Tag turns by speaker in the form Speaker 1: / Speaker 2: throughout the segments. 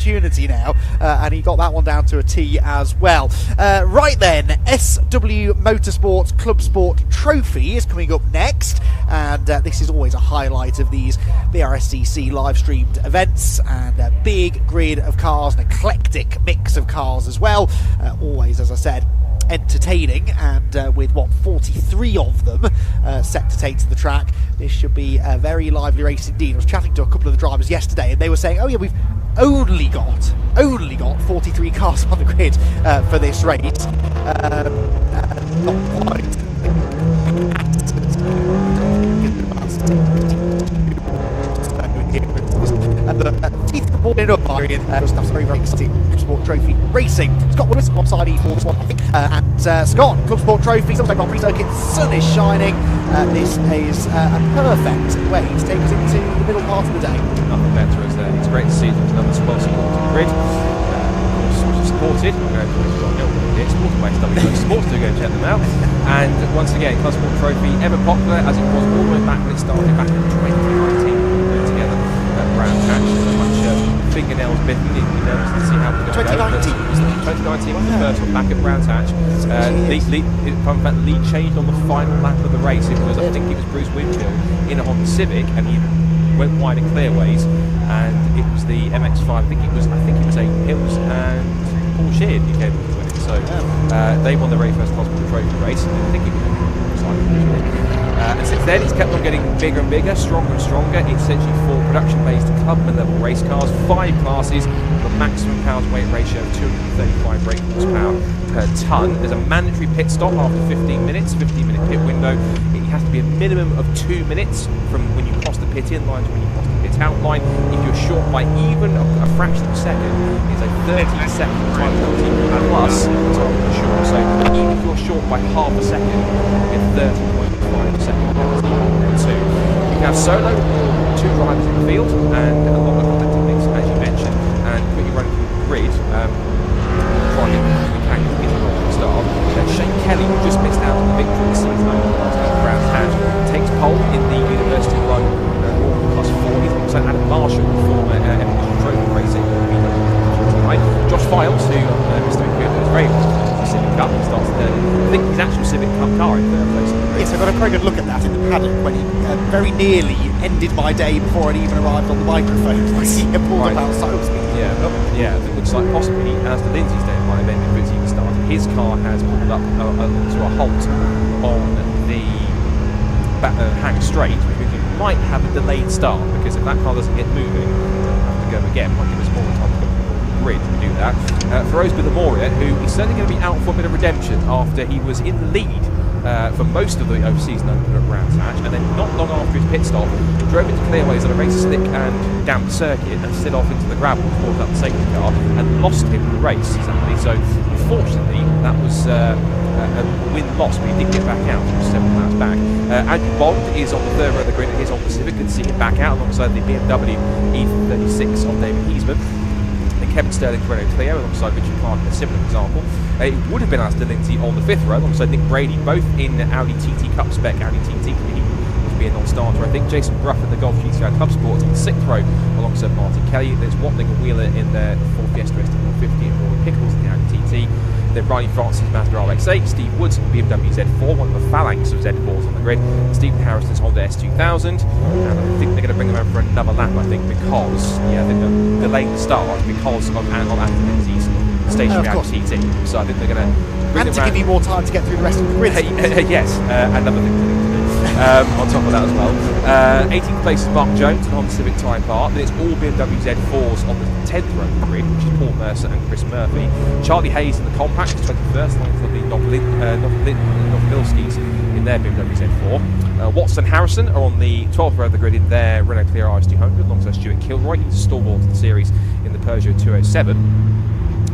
Speaker 1: opportunity now, and he got that one down to a T as well. Right then, SW Motorsports Clubsport Trophy is coming up next, and this is always a highlight of these BRSCC live streamed events, and a big grid of cars, an eclectic mix of cars as well. Always, as I said, entertaining, and with 43 of them set to take to the track, this should be a very lively race indeed. I was chatting to a couple of the drivers yesterday, and they were saying, oh yeah, we've only got 43 cars on the grid for this race. Not quite. Teeth boarding up stuff's very exciting. Clubsport Trophy Racing. Scott Willis alongside E4 I think, and Scott, Clubsport Trophy, Silverstone Grand Prix circuit, sun is shining. This is a perfect way to take us into the middle part of the day.
Speaker 2: Nothing better, is there? It's great to see another well-supported grid. Of course, supported. It's supported by SW Sports, to go and check them out. And once again, Clubsport Trophy, ever popular as it was all the way back when it started back in 2019. Together at Brown Hatch, much fingernails bitten. You know, to see how it's going to go. 2019 was the first one back at Brown Hatch. Fun fact, the lead changed on the final lap of the race. It was, I think it was Bruce Winfield in a Honda Civic, and he went wide in clearways, and it was the MX-5. I think it was Aidan Hills and Paul Sheard who came to win it. So they won the very first Clubsport Trophy race. I think it was and since then, it's kept on getting bigger and bigger, stronger and stronger. It's essentially 4 production-based clubman level race cars, 5 classes, with a maximum power to weight ratio of 235 brake horsepower per tonne. There's a mandatory pit stop after 15 minutes, 15-minute pit window. It has to be a minimum of 2 minutes from when you cross the pit-in line to when you cross the pit-out line. If you're short by even a fraction of a second, it's a 30-second time penalty plus the time you're short. So even if you're short by half a second, it's 30.5 second penalty. So you can have solo or 2 drivers in the field and a lot of competitive mix, as you mentioned, and when you're running through the grid, try and get the start. Shane Kelly, who just missed out on the victory this season over last week at Brown Hatch, takes pole in the University Run Plus 4. He's also Adam Marshall, former Evolution Trophy Racing. Josh Files, who Mr. Equipment is very well for Civic Cup. He starts third. I think his actual Civic Cup car in third place.
Speaker 1: Yes, I got a very good look at that in the paddock when he very nearly ended my day before it even arrived on the microphone. He pulled up outside of speed.
Speaker 2: Yeah, it looks like possibly as the Lindsay's day might have ended with he started. His car has pulled up to a halt on the hang straight, which might have a delayed start, because if that car doesn't get moving, we'll have to go again. Might give us more time to go grid to do that. Feroz Bilamoria, who is certainly going to be out for a bit of redemption after he was in the lead for most of the off-season opener at Brands Hatch, and then not long after his pit stop, drove into clearways on a race slick and damp circuit and slid off into the gravel, brought up the safety car, and lost him in the race, sadly. So, unfortunately, that was a win-loss, but he did get back out from 7 laps back. Andrew Bond is on the third row of the grid at his Honda Civic, and see him back out alongside the BMW E36 of David Heisman. Kevin Sterling Renault Clio alongside Richard Clark in a similar example. It would have been Aston Lindsay on the 5th row alongside Nick Brady, both in Audi TT Cup spec. Audi TT would be a non-starter, I think. Jason Bruff in the Golf GTI Clubsport on the 6th row alongside Martin Kelly. There's Watling and Wheeler in the Ford Fiesta ST150 and Rory Pickles in the Audi TT. Then Riley Francis Mazda RX-8, Steve Woods BMW Z4, one of the phalanx of Z4s on the grid. Stephen Harrison's Honda S2000, and I think they're going to bring them over for another lap, I think, because I think they're delaying the start because of Aston Lindsay's stationary Audi TT. So I think they're going to bring
Speaker 1: them around. Give you more time to get through the rest of the grid.
Speaker 2: Yes, another thing to do. On top of that as well. 18th place is Mark Jones on Civic Tyre Park. Then it's all BMW Z4s on the 10th row of the grid, which is Paul Mercer and Chris Murphy. Charlie Hayes in the compact is 21st, along with the Novovilskis in their BMW Z4. Watson and Harrison are on the 12th row of the grid in their Renault Clio RS200, alongside Stuart Kilroy. He's a stalwart of the series in the Peugeot 207.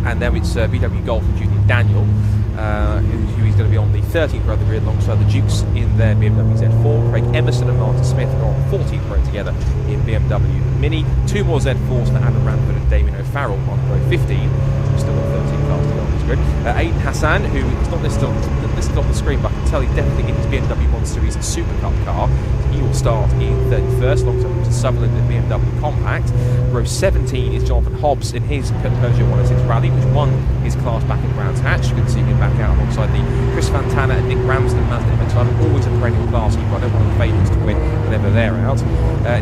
Speaker 2: And then it's VW Golf and Julian Daniel, who is going to be on the 13th row of the grid alongside the Dukes in their BMW Z4. Craig Emerson and Martin Smith are on 14th row together in BMW Mini. 2 more Z4s for Adam Ranford and Damien O'Farrell on row 15. We're still on 13th cars to go on this grid. Aidan Hassan, who is not listed on the screen, but I can tell he's definitely in his BMW 1 Series Super Cup car. He will start in 31st, alongside Mr. Sutherland in BMW Compact. Row 17 is Jonathan Hobbs in his Peugeot 106 Rally, which won his class back in Brands Hatch. You can see him back out alongside the Chris Fantana and Nick Ramsden Mazda MX-5, always a perennial class keeper. I don't want the favourites to win whenever they're out.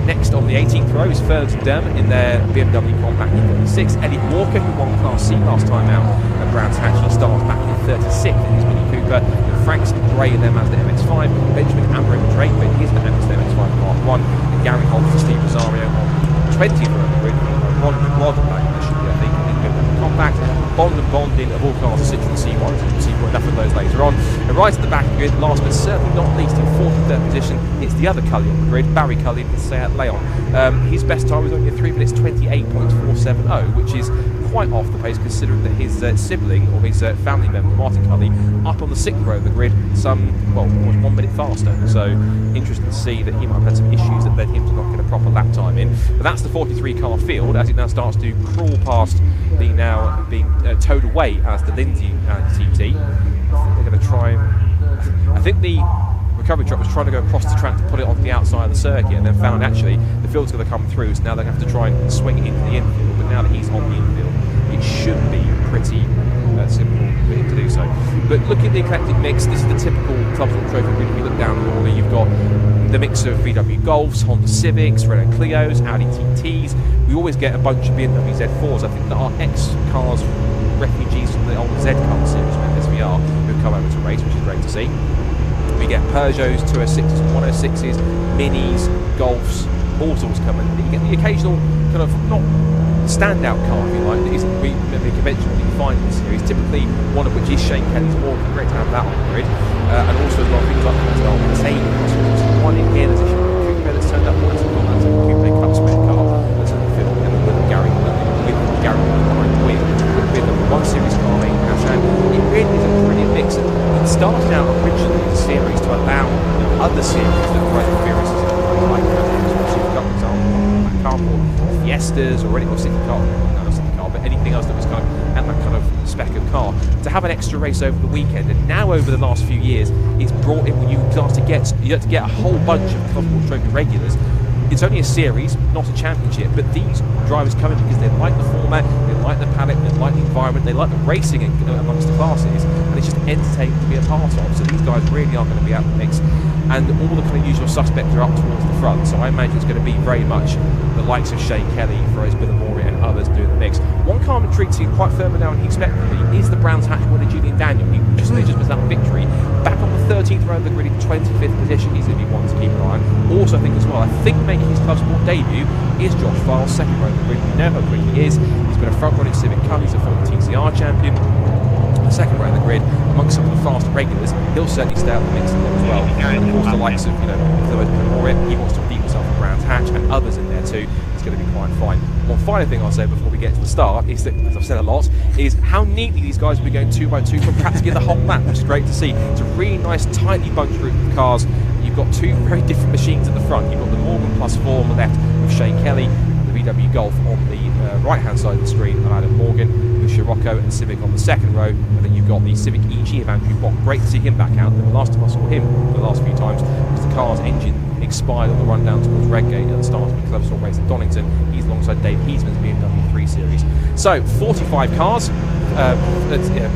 Speaker 2: Next on the 18th row is Ferguson Dermot in their BMW Compact E36. Elliot Walker, who won Class C last time out at Brands Hatch, he starts back in 36th in his Mini Cooper. And Frank Bray in their Mazda MX-5, Benjamin Ambrose Drake in his Mazda MX-5 Mark 1, and Gary Holt for Steve Rosario on 20th row of the grid. Rod Black, I think, in the Compact. Bond and Bonding of all classes Citroen C1. You can see enough of those later on. And right at the back of the grid, last but certainly not least, in 43rd position, it's the other Cully on the grid, Barry Cully in Seat Leon. His best time was only a 3 minutes 28.470, which is quite off the pace considering that his sibling or his family member Martin Cully up on the 6th row of the grid was 1 minute faster, so interesting to see that he might have had some issues that led him to not get a proper lap time in. But that's the 43 car field as it now starts to crawl past the now being towed away as the Lindsay TT. They're going to try and I think the recovery truck was trying to go across the track to put it on the outside of the circuit, and then found actually the field's going to come through, so now they're going to have to try and swing it into the infield. But now that he's on the infield, it should be pretty simple for him to do so. But look at the eclectic mix. This is the typical Clubsport Trophy grid. If you look down the order, you've got the mix of VW Golfs, Honda Civics, Renault Clios, Audi TTs. We always get a bunch of BMW Z4s. I think that our ex-cars, refugees from the old Z-Car series from SVR, who've come over to race, which is great to see. We get Peugeots, 206s, 106s, Minis, Golfs, all sorts coming. You get the occasional kind of not standout car, if you like, that isn't really conventional that you find in the series, typically one of which is Shane Kelly's Morgan. Great to have that on the grid. And also as well things like the Mercedes, which is one in here, there's a coupe that's turned up, that's a coupe Clubsport car that's in the field, and with Gary behind the wheel, with a 1 Series car made in Hassan. It really is a brilliant mix. It started out originally as a series to allow other series that were experiences like Fiestas or any city car, not city car, but anything else that was kind of and that kind of spec of car to have an extra race over the weekend. And now over the last few years, it's brought in when you start to get a whole bunch of Clubsport Trophy regulars. It's only a series, not a championship, but these drivers come in because they like the format, they like the paddock, they like the environment, they like the racing amongst the classes, and it's just entertaining to be a part of. So these guys really are going to be out of the mix, and all the kind of usual suspects are up towards the front. So I imagine it's going to be very much the likes of Shane Kelly, Feroz Billamori, and others doing the mix. One car I'm intrigued to quite further down than he expected to be is the Brands Hatch winner Julian Daniel. He just was that victory. Back on the 13th row of the grid in 25th position, he's going to be one to keep an eye on. Also, I think as well, I think making his Clubsport debut is Josh Files, 2nd row of the grid. We know how quick he is. He's been a front-running Civic Cup. He's a former TCR champion. The 2nd row of the grid, amongst some of the faster regulars, he'll certainly stay out the mix in there as well. And of course, the likes of he wants to redeem himself at Brands Hatch, and others in there too. It's going to be quite fine. One final thing I'll say before we get to the start is that, as I've said a lot, is how neatly these guys will be going 2 by 2 from practically the whole lap, which is great to see. It's a really nice, tightly bunched group of cars. You've got 2 very different machines at the front. You've got the Morgan Plus 4 on the left with Shane Kelly, and the VW Golf on the right-hand side of the screen, and Adam Morgan with Scirocco and the Civic on the 2nd row. And then you've got the Civic EG of Andrew Bock. Great to see him back out. The last time I saw him, the last few times, was the car's engine expired on the run down towards Redgate at the start of the Clubsport race at Donington. He's alongside Dave Heasman's BMW 3 Series. So 45 cars,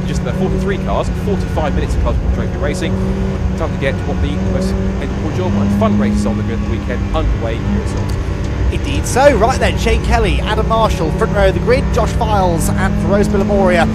Speaker 2: just 43 cars, 45 minutes of Clubsport Trophy racing. Time to get what the most enjoyable and fun races on the grid the weekend underway here at Silverstone.
Speaker 1: Indeed so. Right then, Shane Kelly, Adam Marshall, front row of the grid, Josh Files and Feroz Billamoria.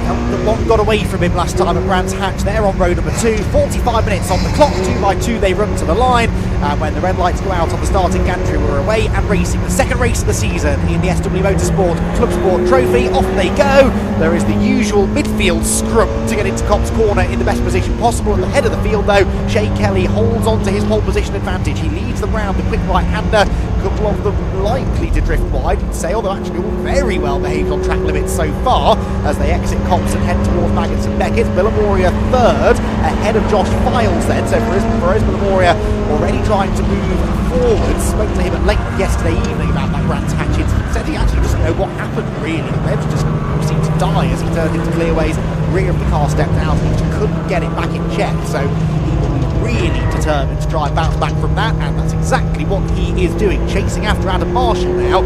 Speaker 1: The one got away from him last time at Brands Hatch. They're on row number 2, 45 minutes on the clock, 2 by 2 they run to the line, and when the red lights go out on the starting gantry, we're away and racing the 2nd race of the season in the SW Motorsport Clubsport Trophy. Off they go. There is the usual midfield scrum to get into Cops Corner in the best position possible. At the head of the field though, Shane Kelly holds on to his pole position advantage. He leads the round, the quick right-hander. A couple of them likely to drift wide, you'd say, although actually all very well behaved on track limits so far as they exit Cops and head towards Baggins and Beckett. Billamoria 3rd, ahead of Josh Files then. So for Billamoria already trying to move forward. Spoke to him at length yesterday evening about that Brands Hatch incident. Said he actually doesn't know what happened really. The revs just seemed to die as he turned into clearways. Rear of the car stepped out and he just couldn't get it back in check. So he will be really determined to try and bounce back from that, and that's exactly what he is doing, chasing after Adam Marshall now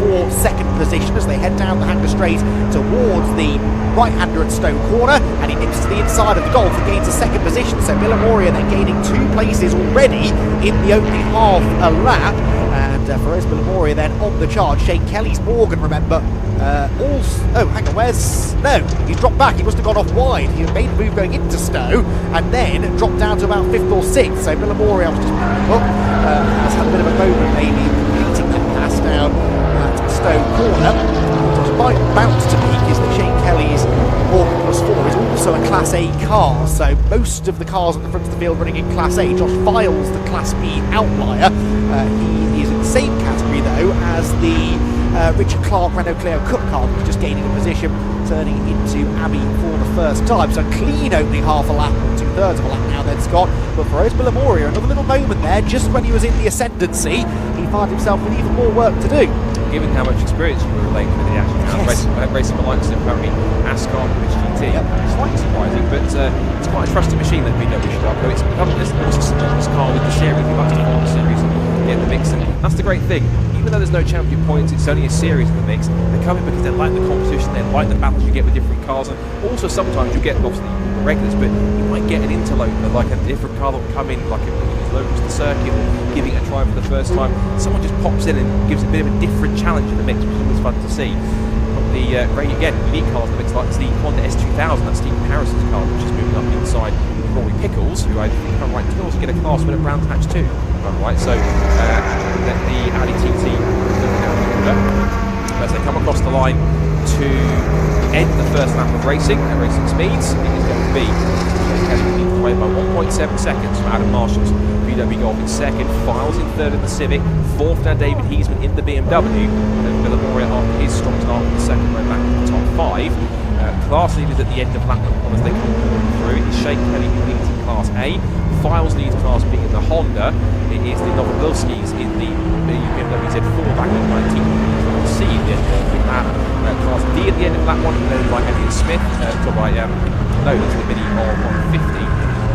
Speaker 1: for second position as they head down the Hanger Straight towards the right-hander at Stowe Corner, and he nips to the inside of the Golf and gains a second position. So Villamoria then gaining 2 places already in the opening half a lap, and for Villamoria then on the charge. Shane Kelly's Morgan, remember, hang on, no, he's dropped back. He must have gone off wide. He made a move going into Stowe and then dropped down to about 5th or 6th. So Villamoria was just has had a bit of a moment maybe completing that pass down at Stowe Corner. What might bounce to peak is that Shane Kelly's Morgan +4 is also a Class A car, so most of the cars at the front of the field running in Class A. Josh Files, the Class B outlier, he is in the same category though as the Richard Clark Renault Clio Cup car, who's just gaining a position, turning into Abbey for the first time. So clean opening half a lap, 2/3 of a lap now then, Scott. But for Villamoria, another little moment there, just when he was in the ascendancy, he found himself with even more work to do.
Speaker 2: Given how much experience you were related with it, actually, racing the likes of apparently Ascot and British GT, it's slightly surprising, but it's quite a trusted machine that VW should have. It's become this car with the series. We like to follow the series and get the mix, and that's the great thing. Even though there's no champion points, it's only a series in the mix. They come in because they like the competition, they like the battles you get with different cars, and also sometimes you get obviously the regulars, but you might get an interloper, like a different car that will come in, like a local to the circuit, or giving it a try for the first time. Someone just pops in and gives a bit of a different challenge in the mix, which is always fun to see. The great, again, unique cars in the mix, like the Honda S2000, that's Stephen Harrison's car, which is moving up inside Rory Pickles, who I think, if I'm right, can also get a class win at Brands Hatch too, if I'm right. So the Audi TT as they come across the line to end the first lap of racing at racing speeds, it is going to be away by 1.7 seconds from Adam Marshall's VW Golf in second, Files in third in the Civic, fourth now David Heasman in the BMW, and then Villamoria after his strong start in the second row back to the top 5. Class leaders at the end of lap number 1 as they come through. It is Shane Kelly who leads in Class A. Files leads Class B in the Honda. It is the Novobilskis in the BMW Z4 back in 19. We'll see the end of lap. Class D at the end of lap 1, led by Elliot Smith. That's the Mini R150,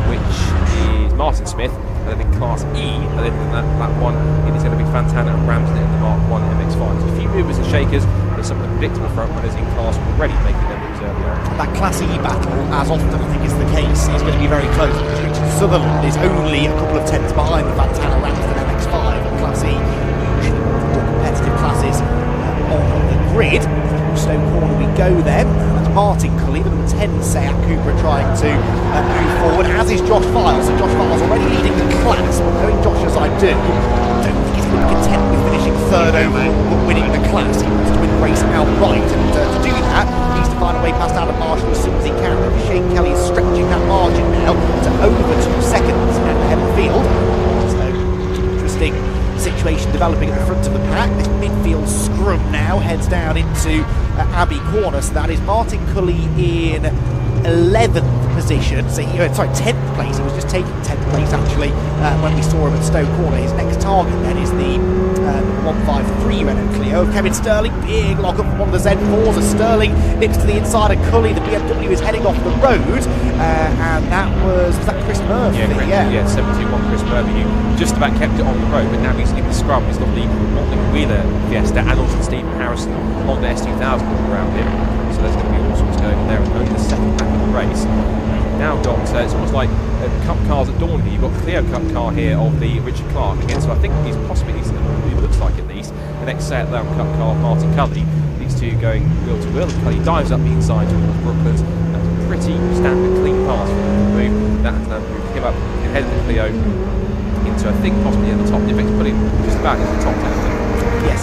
Speaker 2: which is Martin Smith. And then in Class E, at the end of lap 1, it is going to be Fantana and Ramsden in the Mark 1 MX-5. So a few movers and shakers. There's some of the predictable front runners in class already making their moves early on.
Speaker 1: That Class E battle, as often I think is the case, is going to be very close, because Richard Sutherland is only a couple of tenths behind the Fantana Ramsden MX-5, and Class E, usually one of the more competitive classes on the grid. Stowe Corner we go then, and that's Martin Cully, the number 10 Seat Cupra, trying to move forward, as is Josh Files. So Josh Files already leading the class, but knowing Josh as I do, I don't think he's going to be content with finishing third overall, but winning the class. He wants to win the race outright, and to do that, he needs to find a way past Adam Marshall as soon as he can. Shane Kelly is stretching that margin now to over 2 seconds ahead of the field. So, interesting situation developing at the front of the pack. This midfield scrum now heads down into Abbey Corner, so that is Martin Cully in 11th position. So 10th place. He was just taking 10th place actually when we saw him at Stowe Corner. His next target then is the 153 Renault Clio. Kevin Sterling, big lock up from one of the Z4s as Sterling nips to the inside of Cully. The BMW is heading off the road, and that was that Chris Murphy?
Speaker 2: Yeah, 71 Chris Murphy, who just about kept it on the road, but now he's in the scrum. He's got the Motley Wheeler Fiesta and also Stephen Harrison Honda S2000 around him. So there's going to be all sorts going on there, and only the second lap of the race. Now got, it's almost like Cup cars at dawn here. You've got the Clio Cup car here of the Richard Clark against, so I think he's possibly, it looks like at least, the next Seat Leon Cup car of Martin Cully. These two going wheel to wheel. Cully dives up the inside towards Brooklands. That's a pretty standard clean pass for him to move. That moved him up ahead of the Clio into, I think, possibly in the top. If it's put him just about into the top 10, I think.
Speaker 1: Yes,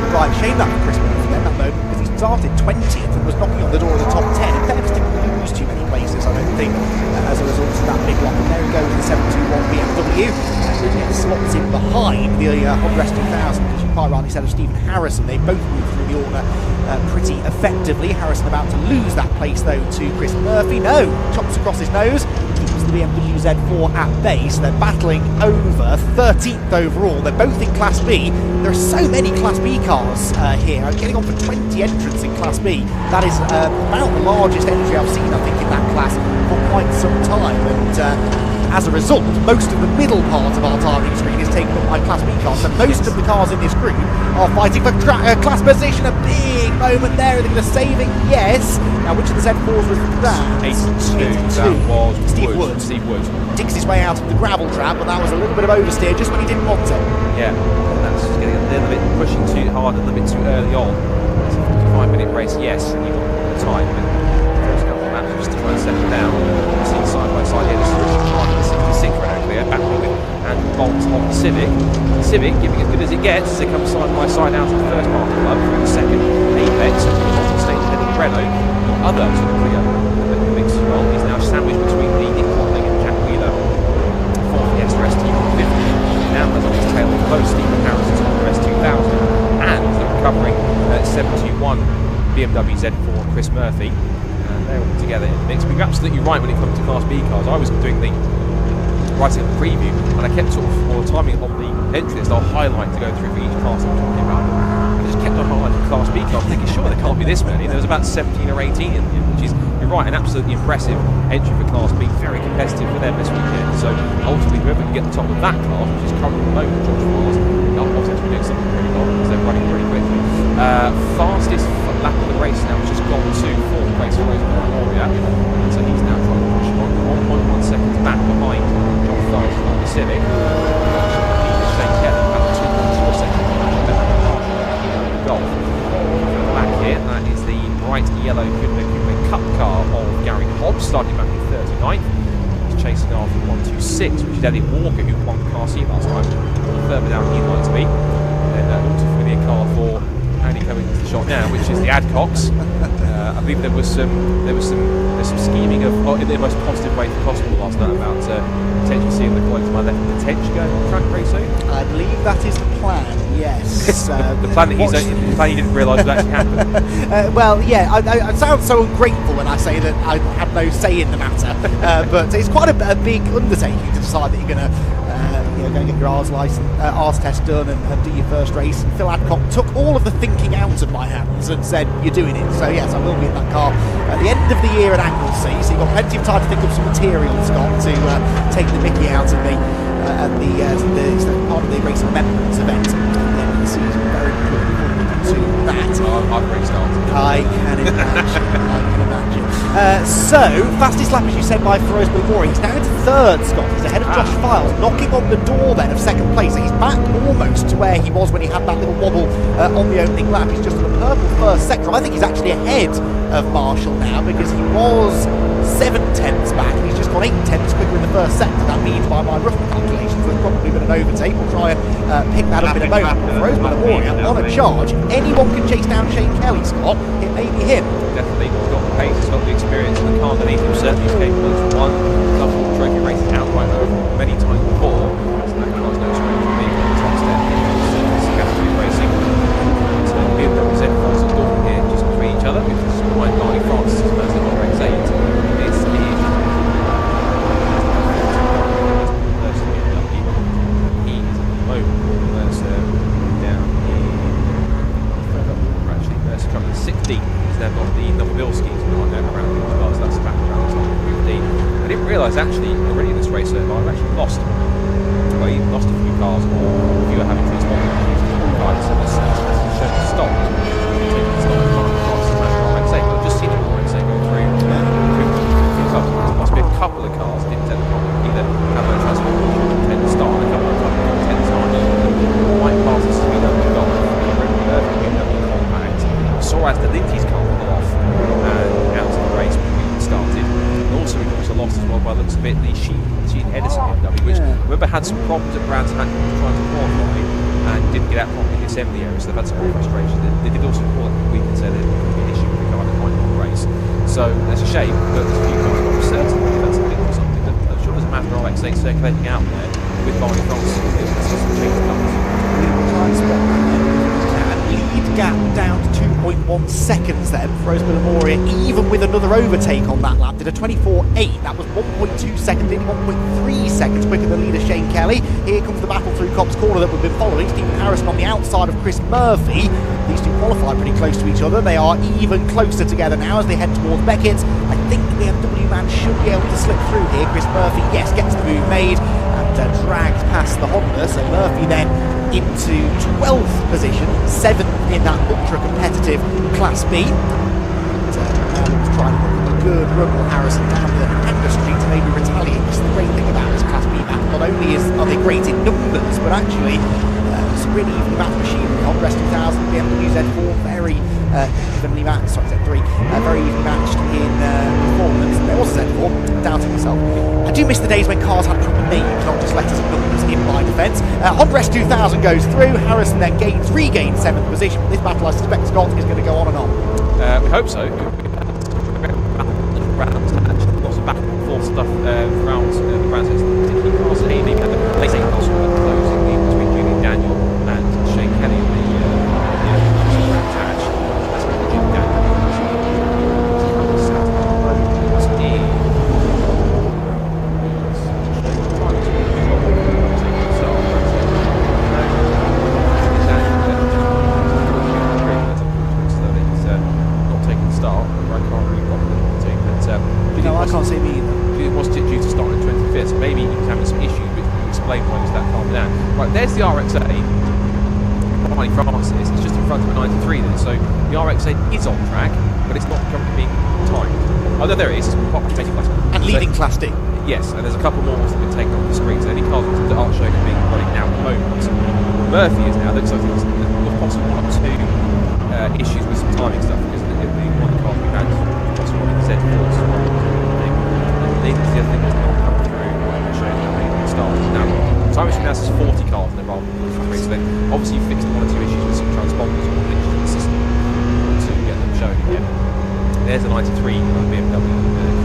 Speaker 1: right. Shame that for Chris Murphy then, that moment, because he started 20th and was knocking on the door of the top 10. In fairness, didn't lose too many places, I don't think, as a result of that big lock. And there he goes, the 721 BMW, and really slots in behind the Honda S2000, as you quite rightly said, of Stephen Harrison. They both moved through the order pretty effectively. Harrison about to lose that place, though, to Chris Murphy. No, chops across his nose, keeps the BMW Z4 at base. They're battling over 13th overall. They're both in Class B. There are so many Class B cars here. I'm getting on for 20 entrants in Class B. That is about the largest entry I've seen, I think, in that class for quite some time. And as a result, most of the middle part of our targeting screen is taken up by Class B cars. So most of the cars in this group are fighting for class position. A big moment there. Are they going to save it? Yes. Now, which of the Z4s was that?
Speaker 2: 82. That was
Speaker 1: Steve Wood.
Speaker 2: Steve Wood.
Speaker 1: Digs his way out of the gravel trap, but that was a little bit of oversteer just when he didn't want to.
Speaker 2: Yeah, and that's just getting a little bit pushing too hard, a little bit too early on. It's a 45-minute race, yes, and you've got the time, but first couple of laps just to try and settle down. We've seen side by side here. This is Richard Clark, the 66 Renault Clio, battling with Andrew Bolt on the Civic. The Civic giving as good as it gets as they come side by side out of the first part of the club through the second. Apex, on the stage heading Renault. The other sort of Clio, the mix as well, is now sandwiched between the Nick Watling and Jack Wheeler Ford Fiesta ST150. Now has on his tail close Steve Harrison's Honda S2000 and the recovering 721 BMW Z4 Chris Murphy. And they're all together in the mix. But you're absolutely right when it comes to Class B cars. I was doing the writing up the preview and I kept sort of, or timing on the entry list, I'll highlight to go through for each class I'm talking about. I just kept on highlighting Class B cars, thinking, sure, there can't be this many. There was about 17 or 18, which is, you're right, an absolutely impressive entry for Class B, very competitive for them this weekend. So ultimately, whoever can get the top of that class, which is currently the moment, George Force, obviously doing something really well because they're running really quickly. Fastest lap of the race now has just gone to fourth place for Rosemary Moria, and so he's now trying to push on 1.1 seconds back behind John Forrest on the Civic. Shane Kelly about 2.4 seconds behind the Golf. Back here, that is the bright yellow Coupe Cup car of Gary Hobbs, starting back in 39th. He's chasing after 126, which is Elliot Walker, who won Car C last time. Further down he'd like to be. And then an ultra-familiar car for Andy coming into the shot now, which is the Adcox. I believe there was some scheming of, in the most positive way possible last night about potentially seeing the colleagues to my left potentially going on track very soon.
Speaker 1: I believe that is the plan. Yes.
Speaker 2: the plan that he didn't realise would actually happen.
Speaker 1: Well, yeah, I sound so ungrateful when I say that I had no say in the matter, but it's quite a big undertaking to decide that you're going to go and get your R's test done and do your first race. And Phil Adcock took all of the thinking out of my hands and said, you're doing it. So yes, I will be in that car at the end of the year at Anglesey. So you've got plenty of time to think of some material, Scott, to take the mickey out of me at the part of the race remembrance event at the end of the season. Very looking forward to that.
Speaker 2: I've already started.
Speaker 1: I can imagine. So, fastest lap, as you said, by Rosemary Moria. He's now into third, Scott. He's ahead of Josh Files, knocking on the door then of second place. So he's back almost to where he was when he had that little wobble on the opening lap. He's just on a purple first sector. I think he's actually ahead of Marshall now because he was 7/10 back and he's just gone 8/10 quicker in the first sector. That means, by my rough calculations, there's probably been an overtake. We'll try and pick that up in a moment. Rosemary Moria on a charge. Anyone can chase down Shane Kelly, Scott. It may be him.
Speaker 2: Definitely. He's got the pace, he's got the experience, and the car underneath him certainly is capable of one Clubsport trophy racing outright over many times before. So that car's no strange to me. The top step is category racing. So BMW Z4s and Dawn here just between each other. With behind Barney Francis as Mazda RX-8. It's the he is at the moment Mercer down here. Further up actually, Mercer coming 16. Now got the number bill schemes around him as well, so that's back around the top of 15. I didn't realise actually already in this race so far I've actually lost. Well, he lost a few cars, or a few are having transport issues with the cars, so this should have stopped. I've just seen it go through. There must be a couple of cars that didn't tend to either have no transport issues or tend to start, and a couple of cars that tend to start. White cars is BMW Golf, BMW Compact. Saw as the Lindy's car off and out of the race before we started. And also we also lost as well by the looks of it the Sheen Edison BMW, which remember had some problems at Brands Hatch trying to qualify and didn't get out properly in the assembly area, so they've had some more frustration. They did also call it the week and say there could be an issue with the car behind the race. So that's a shame, but there's a few cars I'm certain that's a bit or something that I'm sure there's a Mazda RX-8 circulating out there with Barney Francis. Lead gap down to 2
Speaker 1: 1.1 seconds then for Rosberg Memoria, even with another overtake on that lap. Did a 24.8. That was 1.2 seconds, nearly 1.3 seconds quicker than leader Shane Kelly. Here comes the battle through Cobb's Corner that we've been following. Stephen Harrison on the outside of Chris Murphy. These two qualify pretty close to each other. They are even closer together now as they head towards Beckett. I think the BMW man should be able to slip through here. Chris Murphy, yes, gets the move made and dragged past the Honda. So Murphy then into 12th position, 7th in that ultra-competitive Class B. Now looks trying to look a good run with Harrison down the Hanger Street to maybe retaliate. This is the great thing about this Class B map. Not only are they great in numbers, but actually it's a really evenly matched machinery. On Rest 2000, BMW Z4, very evenly matched, sorry, Z3, very evenly matched in performance. There was a Z4, doubting myself. I do miss the days when cars had proper names, not just letters and numbers in my defence. On Rest 2000 goes through, Harrison then regains 7th position. This battle, I suspect, Scott, is going to go on and on.
Speaker 2: We hope so. Lots of back and forth stuff around the grounds. Particularly cars aiming at the racing cars closing between Julian Daniel and Shane Kelly in the attach. That's what Julian Daniel not taking the start, but I can't really bother with the team. But
Speaker 1: No, I can't see me either.
Speaker 2: It was due to start in 25th, so maybe he was having some issues, which will explain why he was that far down. Right, there's the RX-8. Behind Francis, it's just in front of a 93 there, so the RX-8 is on track, but it's not currently being timed. Oh, no, there it is. It's quite much taking place.
Speaker 1: And leading Class D.
Speaker 2: Yes, and there's a couple more that have been taken off the screen, so any cars that aren't showing as being running now at the moment. Murphy is now, looks like there's possibly one or two issues with some timing stuff, because the one car we had possibly one Z4 as well. The other thing that's not come through when they're showing that they started. Now, time machine now says 40 cars in the rather than 43, so then obviously you fixed one or two issues with some transponders or glitches in the system to get them showing again. There's a 93 BMW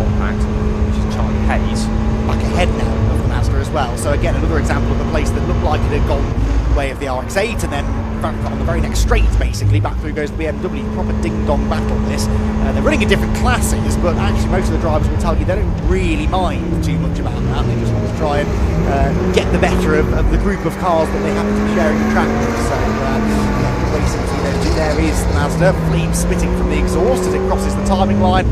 Speaker 2: compact, which is Charlie Hayes.
Speaker 1: Back ahead now of the Mazda as well. So again, another example of a place that looked like it had gone the way of the RX-8, and then on the very next straight, basically, back through goes the BMW. Proper ding-dong battle this. They're running in different classes, but actually most of the drivers will tell you they don't really mind too much about that. They just want to try and get the better of the group of cars that they happen to be sharing the track with. So, racing between those two. There is the Mazda, flames spitting from the exhaust as it crosses the timing line.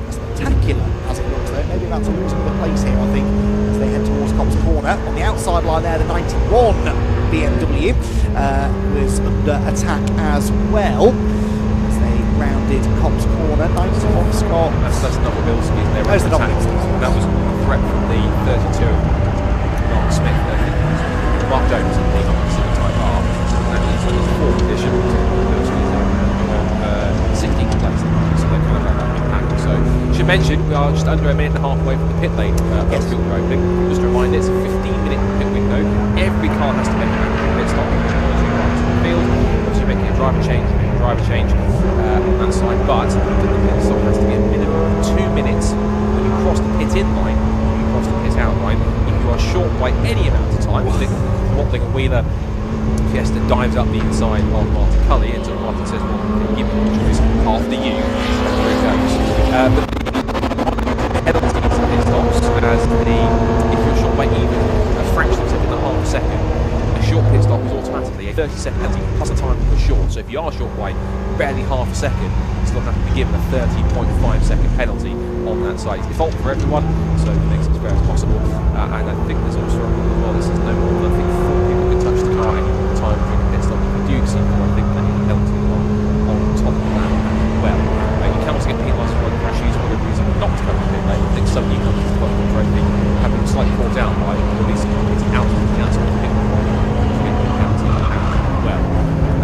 Speaker 1: Spectacular as it looks, though. Maybe that's all to the place here, I think, as they head towards Cobb's Corner. On the outside line there, the 91 BMW was under attack as well as they rounded Cobb's Corner. 91 Scott.
Speaker 2: That's Noble Bilski.
Speaker 1: There's the Noble Bilski.
Speaker 2: That was a threat from the 32 Mark Smith. Mark Jones in the Type R. And he's in the 4th edition. Bilski's on 16th place. So they're kind of like that impact. So, should mention, we are just under a minute and a half away from the pit lane filter opening. Just a reminder, it's a 15-minute pit window. Every car has to make a pit stop in the field. Obviously, making a driver change on that side, but the pit stop has to be a minimum of 2 minutes when you cross the pit-in line, when you cross the pit-out line. If you are short by any amount of time, Watling and Wheeler Fiesta dives up the inside of Martin Cully, and so Martin says, well, give me the choice after you. So there it goes. But the penalties and pit stops, as if you're short by even a fraction of a second, a half a second, a short pit stop is automatically a 30-second penalty plus a time for short. So if you are short by barely half a second, you still have to be given a 30.5-second penalty on that side. It's default for everyone, so it makes it as fair as possible. And I think there's also a rule as well that says no more than 4 people can touch the car any more time during the pit stop. If you do see more, I think then you penalty on top of that as well. You can also get penalised for crash use for a reason not to come to pit lane. I think some new companies have got the trophy have been slightly brought down by releasing pitting out of the outside of the pit penalty as well.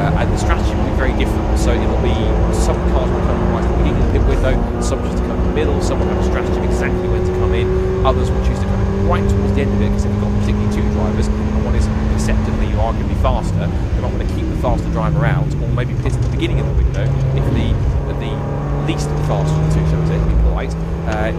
Speaker 2: And the strategy will be very different. So it will be some cars will come right at the beginning of the pit window, some choose to come in the middle, some will have a strategy of exactly when to come in, others will choose to come in right towards the end of it because if you've got particularly 2 drivers and one is acceptably or arguably faster, they're not going to keep the faster driver out, or maybe pit at the beginning of the window if the least fast of the 2, shall we say, to be polite,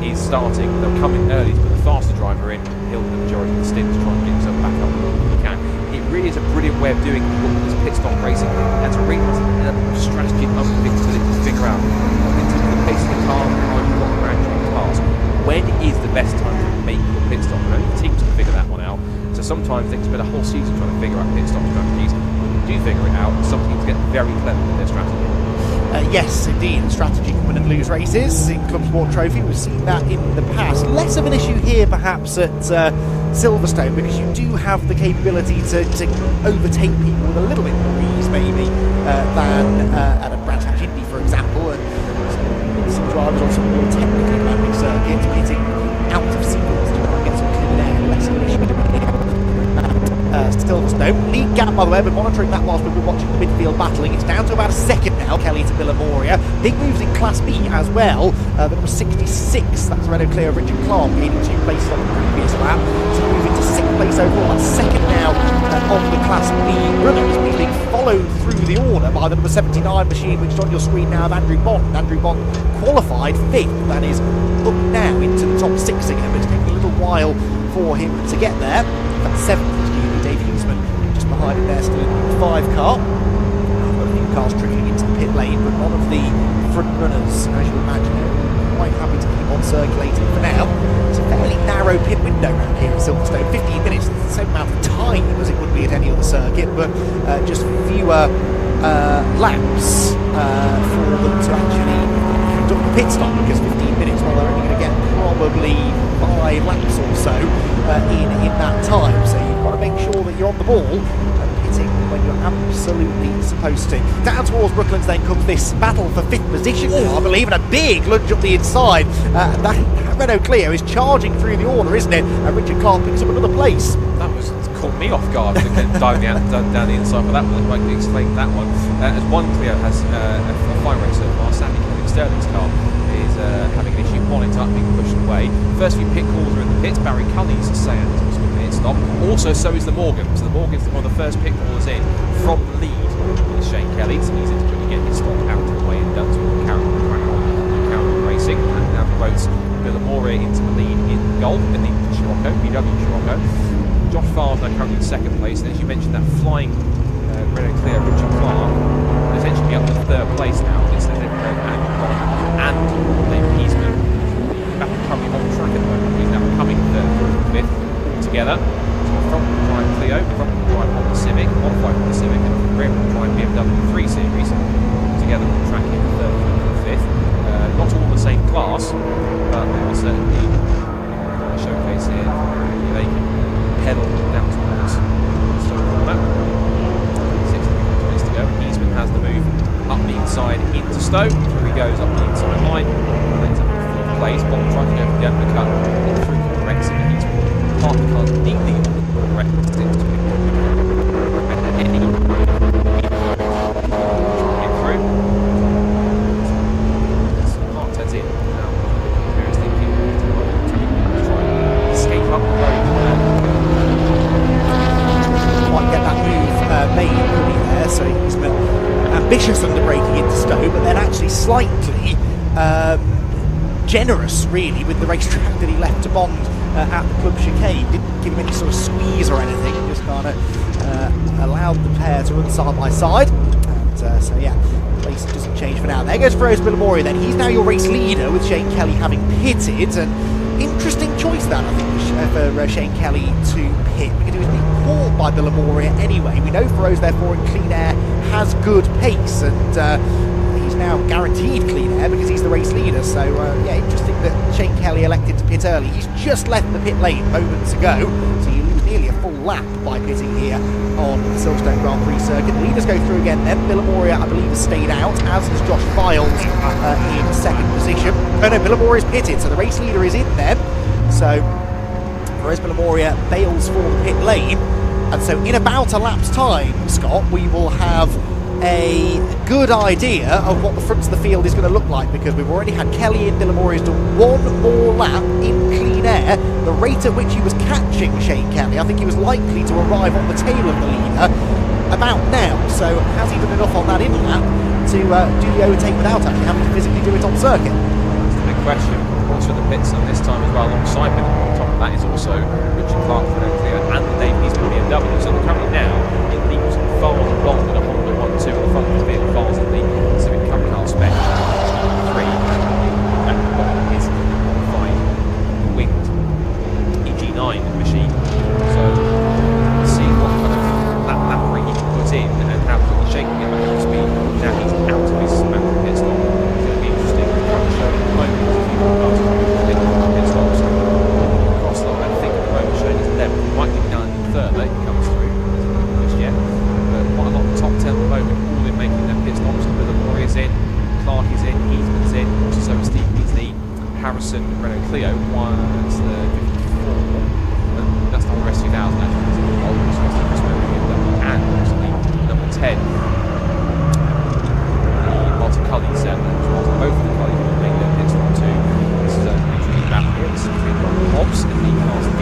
Speaker 2: is starting. They'll come in early to put the faster driver in, he'll do the majority of the stint to try and get himself back up if he can. It really is a brilliant way of doing this pit stop racing. That's a really nice element of strategy and unpredictability to figure out in terms of the pace of the car and how you've got around during cars. When is the best time to make your pit stop? And only teams can figure that one out. So sometimes they can spend a whole season trying to figure out pit stop strategies. When you do figure it out, some teams get very clever with their strategy.
Speaker 1: Yes, indeed, strategy can win and lose races in Clubsport Trophy. We've seen that in the past. Less of an issue here, perhaps, at Silverstone, because you do have the capability to overtake people with a little bit more ease, maybe, than at a Brands Hatch Indy, for example. And some drivers on some more technically demanding circuits pitting out of sequence to try and get some clean air. Less of an issue here. Silverstone. Lead gap, by the way, I've been monitoring that whilst we've been watching the midfield battling. It's down to about a second now, Kelly to Villamoria. Big moves in Class B as well. The number 66, that's Renault Clear of Richard Clark, gaining 2 places on the previous lap. So moving to 6th place overall. That's second now of the Class B runners, being followed through the order by the number 79 machine, which is on your screen now, of Andrew Bond. Andrew Bond qualified 5th, that is up now into the top 6 again, but it's taking a little while for him to get there. That's 7th. Just behind him there, still in the 5 car. Got a few cars trickling into the pit lane, but none of the front runners, as you imagine, are quite happy to keep on circulating for now. It's a fairly narrow pit window around here at Silverstone. 15 minutes, the same amount of time as it would be at any other circuit, but just fewer laps for them to actually conduct the pit stop, because 15 minutes, well, they're only going to get probably 5 laps or so in that time. So you've got to make sure that you're on the ball and hitting when you're absolutely supposed to. Down towards Brooklands then comes this battle for 5th position now, I believe, and a big lunge up the inside. That Renault Clio is charging through the order, isn't it? And Richard Clark picks up another place.
Speaker 2: That was caught me off guard to get diving down the inside for that one. I can explain that one. As one Clio has a fine race so far, sadly Kevin Sterling's car is having an issue, bonnet up, being pushed away. First few pit calls are in the pits. Barry Cully's saying it's also a pit stop. Also, so is the Morgan. So the Morgan's one of the first pit callers in from the lead with Shane Kelly. It's easy to quickly get his stop out of the way and done to Carroll Racing. And now promotes Villamoria into the lead in goal in the Scirocco, VW Scirocco. Josh Farr's now currently in 2nd place. And as you mentioned, that flying Renault Clear Richard Clark will essentially be up to 3rd place now. It's the Andrew Bond and David Eastman. Back currently on track at the moment. He's now coming 3rd and 5th all together. Front drive Clio, front drive Honda Civic, modified Honda Civic, and rear drive BMW 3 Series together on track in 3rd and 5th. Not all the same class, but they are certainly showcase here. They can pedal down towards the corner. 60 minutes to go. Eastman has the move up the inside into Stowe. Here he goes up the inside line. Ends up in 4th place. Bond trying to go for the undercut through the exit. He's parked the car neatly on the corner exit to get through. Park turns in. Now, who's thinking to try and escape up the road?
Speaker 1: Quite get that move made really there, so he's been ambitious under braking into Stowe, but then actually slightly generous really with the racetrack that he left to Bond at the club chicane. Didn't give him any sort of squeeze or anything, just kind of allowed the pair to run side by side. And so yeah, the race doesn't change for now. There goes Rose Villamoria then. He's now your race leader with Shane Kelly having pitted, and interesting choice that, I think, for Shane Kelly to pit, because he was being caught by Villamoria anyway. We know Feroz therefore in clean air has good pace, and he's now guaranteed clean air because he's the race leader. So yeah, interesting that Shane Kelly elected to pit early. He's just left the pit lane moments ago, so you lose nearly a full lap by pitting here on the Silverstone Grand Prix circuit. The leaders go through again then. Villamoria, I believe, has stayed out, as has Josh Files in 2nd position. Oh no, Villamoria's pitted, so the race leader is in there. So Perez Villamoria bails for the pit lane, and so in about a lap's time, Scott, we will have a good idea of what the front of the field is going to look like, because we've already had Kelly and Villamoria's done one more lap in clean air, the rate at which he was catching Shane Kelly. I think he was likely to arrive on the tail of the leader about now, so has he done enough on that in lap to do the overtake without actually having to physically do it on circuit?
Speaker 2: That's the big question. Also the pits, and this time as well alongside him on top of that is also Richard Clark for Clear and the Dave Eastman BMW. So currently now it leaves far along in a Honda 1-2 on the front of the field, far in the Civic Cup car spec 3, and the bottom is modified winged EG9 machine. So see what kind of lappering he can put in and how quickly Shane can get back up to speed. Now he's out of his manual pit stop. It's going to be interesting. The current show at the moment is a few more cars pit stops across the line. I think at the moment Shane is 11. He might get down further if he comes through just yet. But quite a lot of the top 10 at the moment, all in making their pit stops. The Moria's in, Clark is in, Eastman's in, also so is Steve Beasley, Harrison, Renault Clio, one's the 54. That's the RS 2000 actually. And obviously number 10, the Martin Cully set, both of the Cully who made their pit stop too. This is a literally battle here. This is between Hobbs and the Class D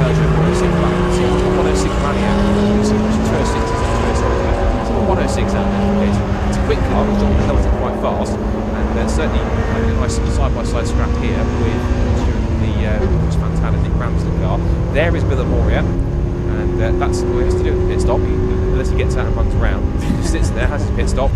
Speaker 2: Peugeot 106 Rally. See, 106 Rally out there. You see 206 is 207. So 106 out there. It's a quick car, which John held it quite fast, and certainly a nice side-by-side scrap here with the Chris Fantana and Nick Ramsden car. There is Bill Moria. And that's what he has to do at the pit stop, unless he gets out and runs around. He just sits there, has his pit stop,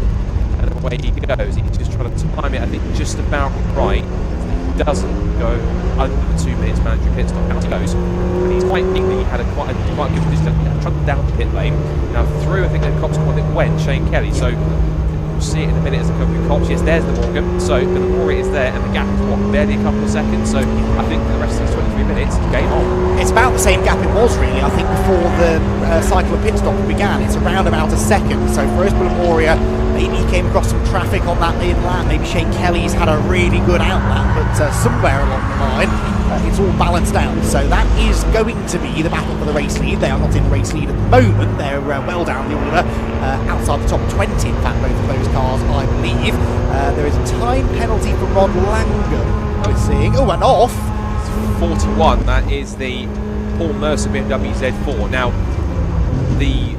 Speaker 2: and away he goes. He's just trying to time it, I think, just about right. He doesn't go under the 2 minutes mandatory pit stop. Out he goes. And he's quite neatly had quite a good position. Trucked down the pit lane. Now through, I think, the cops one that went, Shane Kelly. So we'll see it in a minute as a couple of cops. Yes, there's the Morgan. So the Moria is there, and the gap is, what, barely a couple of seconds. So I think for the rest of these 23 minutes, game on.
Speaker 1: It's about the same gap it was, really, I think, before the cycle of pit stop began. It's around about a second. So for Osborne Moria, maybe he came across some traffic on that lead lap. Maybe Shane Kelly's had a really good out lap, but somewhere along the line, it's all balanced out. So that is going to be the battle for the race lead. They are not in the race lead at the moment. They're well down the order, outside the top 20, in fact, both of those cars, I believe. There is a time penalty for Rod Langham, we're seeing. Oh, and off.
Speaker 2: 41, that is the Paul Mercer BMW Z4. Now, the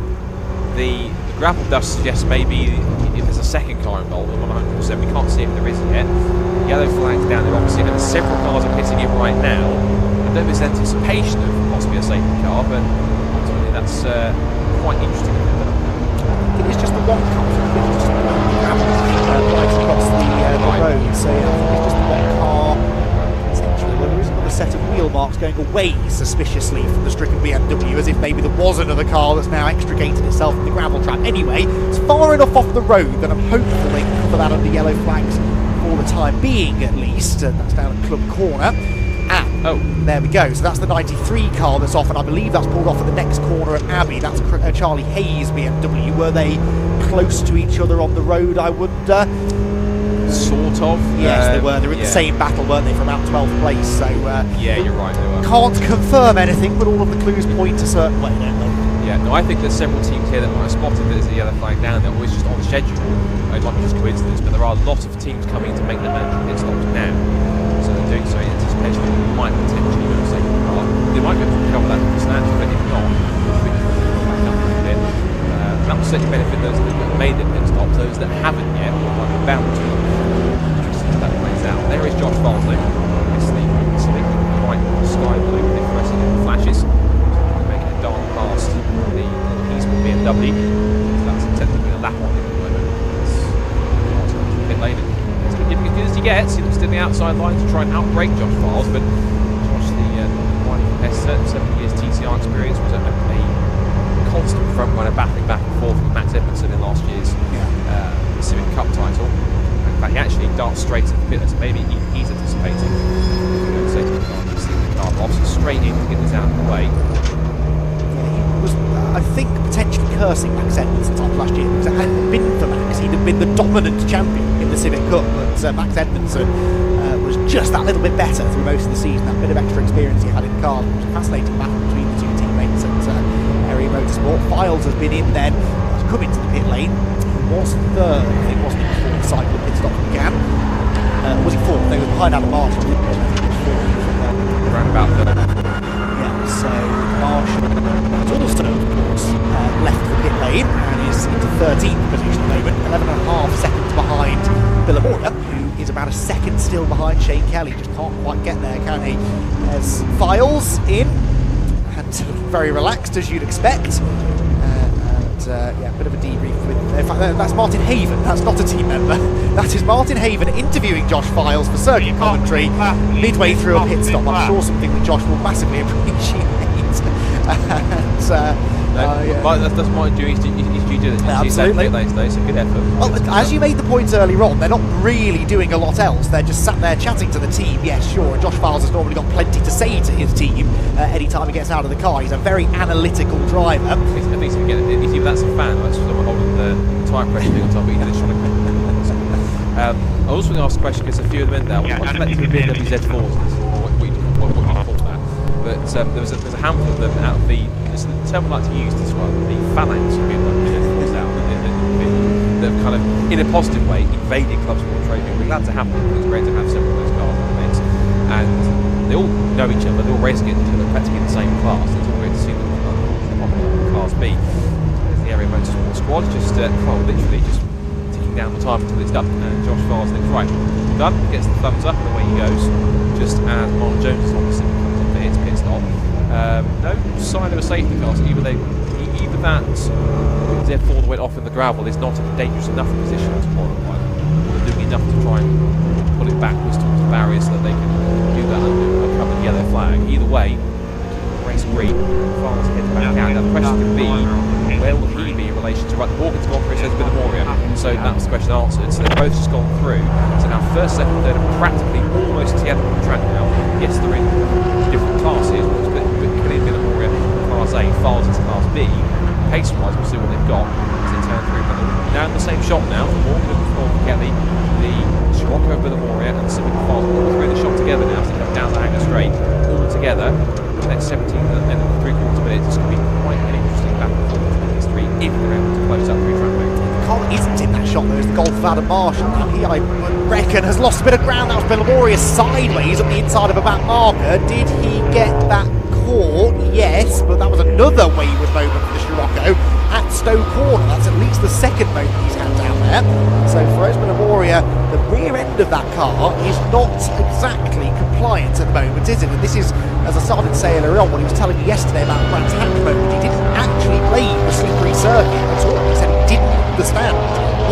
Speaker 2: gravel dust suggests maybe if there's a second car involved, 100%, we can't see if there is yet. Yellow flags down there, obviously, and several cars are pitting in right now. I don't know if it's anticipation of possibly a safety car, but ultimately that's quite interesting.
Speaker 1: I think it's just the one car, it's just the gravel right across the road, so yeah, I think it's just the one car. There is another set of wheel marks going away suspiciously from the stricken BMW, as if maybe there was another car that's now extricated itself from the gravel trap. Anyway, it's far enough off the road that I'm hopeful they can cover that under yellow flags for the time being, at least. That's down at Club Corner. And, oh, there we go. So that's the 93 car that's off, and I believe that's pulled off at the next corner at Abbey. That's Charlie Hayes' BMW. Were they close to each other on the road, I wonder?
Speaker 2: Sort of.
Speaker 1: Yes, they were. They were in the same battle, weren't they, for about 12th place? So
Speaker 2: yeah, you're right. They were.
Speaker 1: Can't confirm anything, but all of the clues point a certain way, don't they?
Speaker 2: Yeah, no, I think there's several teams here that might have spotted that there's a yellow flag down there, or it's just on schedule. It might be just coincidence, but there are a lot of teams coming to make their mandatory pit stops now. So they're doing so in anticipation that they might potentially go to second car. They might be able to cover that distance, but if not, back up a bit. That will certainly benefit those that have made their pit stops. Those that haven't yet, or might be bound to. Interesting how that plays out. There is Josh Bartley. It's the Civic, quite sky blue with the fluorescent flashes. Making a dart past the Eastman BMW. So that's technically a lap on it at the moment. It's pit lane. It's going to give it as good as he gets. He looks to the outside line to try and outbrake Josh Files, but Josh, the riding competitor, 7 years TCR experience, was a constant front runner, battling back and forth with Max Edmondson in last year's Civic Cup title. In fact, he actually darts straight into the pit, so maybe he's anticipating. The car off, so straight in to get this out of the way.
Speaker 1: He was, I think, potentially cursing Max Edmondson last year, because it hadn't been for Max. He'd have been the dominant champion in the Civic Cup, but Max Edmondson was just that little bit better through most of the season. That bit of extra experience he had in cars. It was a fascinating battle between the two teammates at Area Motorsport. Files has been in then, come into the pit lane. He was third, I think, wasn't he, before the cycle pit stop began. Was he fourth? They were behind Adam Marshall.
Speaker 2: Around about third.
Speaker 1: Yeah, so Marshall has also, of course, left the pit lane and is into 13th position at the moment, 11.5 seconds behind Billamora, who is about a second still behind Shane Kelly. Just can't quite get there, can he? There's Files in. And very relaxed as you'd expect. Yeah, a bit of a debrief with. In fact, that's Martin Haven. That's not a team member. That is Martin Haven interviewing Josh Files for circuit commentary midway through a pit stop. I'm sure something that Josh will massively appreciate.
Speaker 2: That's Martin doing his due diligence.
Speaker 1: Absolutely.
Speaker 2: It's a good effort.
Speaker 1: Well, as you made the point earlier on, they're not really doing a lot else. They're just sat there chatting to the team. Yes, sure. And Josh Files has normally got plenty to say to his team anytime he gets out of the car. He's a very analytical driver.
Speaker 2: At least if you that's a fan, that's someone holding the tyre pressure on top of you. I also want to ask a question because a few of them in there. What's collected with BMW Z4s? What you call that? But there's a handful of them out of the term I like to use to describe the phalanx of BMW Z4s out that have kind of, in a positive way, invaded Clubsport Trophy. We're glad to have them. It's great to have several of those cars in the mix, and they all know each other. They're all racing against each other, practically in the same class. It's all great to see them on Class B. There's the area motorsport squad, just literally just ticking down the time until it's done. And Josh Files thinks, right, done. Gets the thumbs up, and away he goes. Just as Mark Jones is obviously comes in for his pit stop. No sign of a safety car. So either that Z4 that went off in the gravel is not in a dangerous enough position to qualify, or they're doing enough to try and pull it backwards towards the barrier so that they can do that under a covered yellow flag. Either way, race green, Files heads back out. Now the question could be, where will he be in relation to Morgan's gone through, so it's with Moria. So that's the question answered. So they've both just gone through. So now first, second, third are practically almost together on the track now. Yes, they're in different classes, but clearly Moria Class A, Files into Class B. Pace-wise, we'll see what they've got as they turn through. But now in the same shot now, Morgan and Kelly, the Scirocco with Moria and Civic Files all through the shot together now as they come down the Hanger Straight, all together. The next 17 and 3/4 minutes, it's going to be quite an interesting battle for the history if they're able to close up through track mode.
Speaker 1: The car isn't in that shot though, is the Golf of Adam Marshall. And he, I reckon, has lost a bit of ground. That was Moria sideways on the inside of a back marker. Did he get that caught? Yes, but that was another wayward moment for the Scirocco at Stowe Corner. That's at least the second moment he's had down there. So for Moria, the rear end of that car is not exactly compliant at the moment, is it? And this is, as I started to say earlier on, what he was telling me yesterday about Brands Hatch moment. He didn't actually blame the slippery circuit at all. He said he didn't understand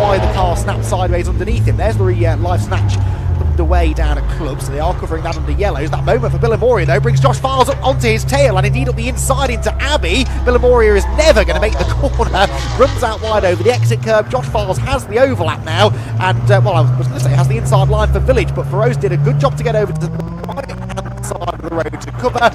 Speaker 1: why the car snapped sideways underneath him. There's the live snatch underway down at Club, so they are covering that under yellows. That moment for Moria though brings Josh Files up onto his tail, and indeed up the inside into Abbey. Moria is never going to make the corner, runs out wide over the exit curb. Josh Files has the overlap now, and well, I was going to say has the inside line for Village, but Feroz did a good job to get over to the right hand side of the road to cover.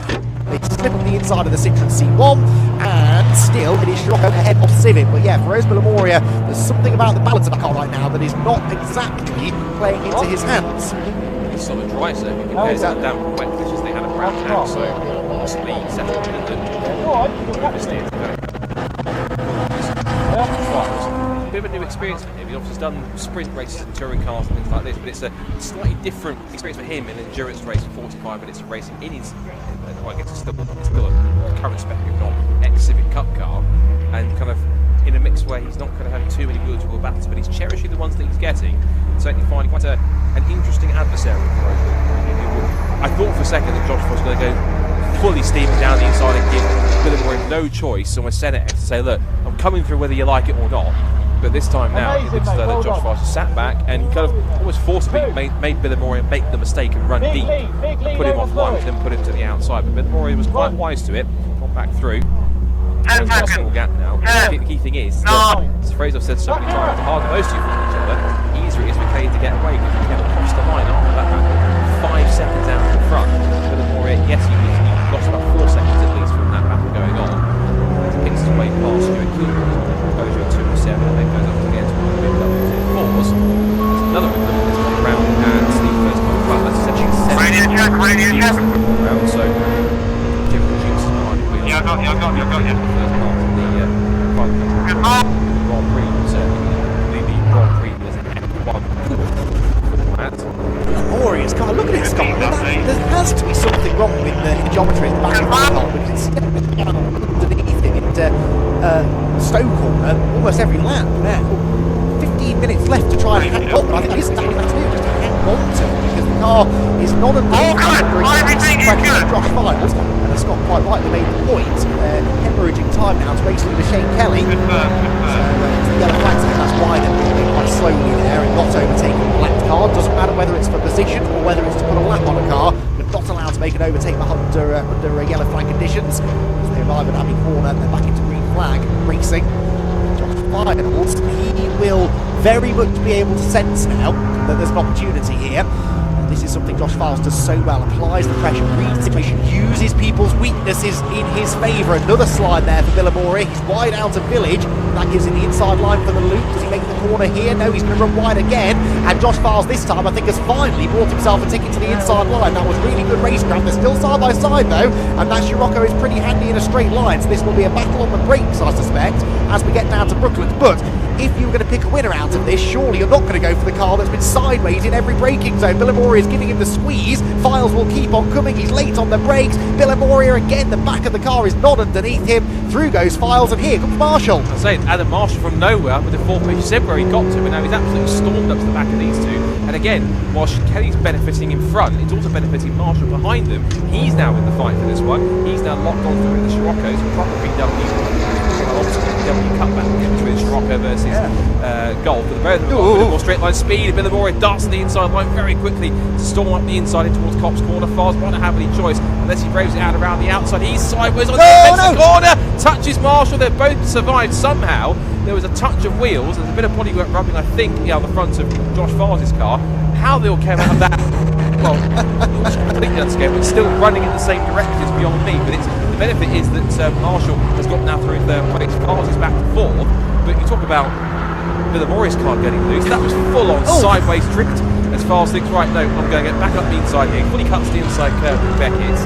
Speaker 1: They slip up the inside of the Citroen C1, and still it is Scirocco ahead of Civic. But yeah, for Moria, there's something about the balance of the car right now that is not exactly playing into his hands.
Speaker 2: He's solid dry, so if you compare that damp and wet conditions they had at Brown Town, so possibly settlement in the a bit of a new experience for him. He obviously done sprint races and touring cars and things like this, but it's a slightly different experience for him in an endurance race for 45 minutes of racing in his, well, I guess it's still a current spec, if not ex-Civic Cup car, and kind of in a mixed way. He's not going to have too many wheel-to-wheel battles, but he's cherishing the ones that he's getting, and certainly finding quite an interesting adversary for him. I thought for a second that Josh was going to go fully steaming down the inside and give Moria no choice, almost send it to say, look, I'm coming through whether you like it or not. But this time now, it looks as though that Josh Files sat back and kind of almost forcibly made Moria make the mistake and run deep, put him off one, then put him to the outside. But Moria was quite wise to it, gone back through. And a small gap now. The key thing is, as a phrase I've said so many times, the harder those two find each other, the easier it is for Kelly to get away because he can cross the line after that battle, 5 seconds out in front. Moria, yes, he lost about 4 seconds at least from that battle going on. He picks his way past Stuart Kilgore. Goes to 207 and then goes up again to one of the fours. There's another one that has gone around and Steve first got front. That's essentially 7 round, so Jim Juice behind the wheel.
Speaker 3: Yeah, I got you.
Speaker 2: The first part of the Grand Prix, certainly the Grand Prix was an F1 format.
Speaker 1: Moria's car, look at it, Scott. There has to be something wrong with the geometry at the back of the car, because it's stepping down underneath it into Stowe Corner almost every lap now. 15 minutes left to try and hang on, but I think it isn't that much to do, just to hang on to it, because the car is not under pressure from Josh Files, and as Scott quite rightly made the point, hemorrhaging time now to basically to Shane Kelly. So the yellow flag, that's why they're moving quite slowly there and not overtaking the black car. Doesn't matter whether it's for position or whether it's to put a lap on a car, but not allowed to make an overtake under yellow flag conditions. As they arrive at Abbey Corner, they're back into green flag racing. Josh Files, he will very much be able to sense now that there's an opportunity here. This is something Josh Files does so well, applies the pressure, reads the situation, uses people's weaknesses in his favour. Another slide there for Billamore. He's wide out of Village. That gives him the inside line for the loop. Does he make the corner here? No, he's going to run wide again. And Josh Files this time, I think, has finally brought himself a ticket to the inside line. That was really good racecraft. They're still side by side though, and that Scirocco is pretty handy in a straight line. So this will be a battle on the brakes, I suspect, as we get down to Brooklands. But if you were going to pick a winner out of this, surely you're not going to go for the car that's been sideways in every braking zone. Billamore is giving him the squeeze. Files will keep on coming. He's late on the brakes. Billamore again, the back of the car is not underneath him. Through goes Files, and here comes Marshall.
Speaker 2: I say Adam Marshall from nowhere with the 4-pitch. He said where he got to, but now he's absolutely stormed up to the back of these two. And again, whilst Kelly's benefiting in front, it's also benefiting Marshall behind them. He's now in the fight for this one. He's now locked on through the Scirocco's proper VW. VW cutback between Scirocco versus Golf. But both of them got a bit more straight line speed. Billamore darts to the inside line very quickly to storm up the inside in towards Copse Corner. Files won't have any choice unless he braves it out around the outside. He's sideways on the defensive corner, touches Marshall. They've both survived somehow. There was a touch of wheels. There's a bit of bodywork rubbing, I think, on the front of Josh Files' car. How they all came out of that, well, it's completely unscared, but still running in the same direction is beyond me. But the benefit is that Marshall has got now through third place. Files is back to fourth. But you talk about Villamore's car getting loose. That was full-on sideways drift. As Files thinks, right, no, I'm going to get back up the inside here. Fully cuts the inside curve with Beckett.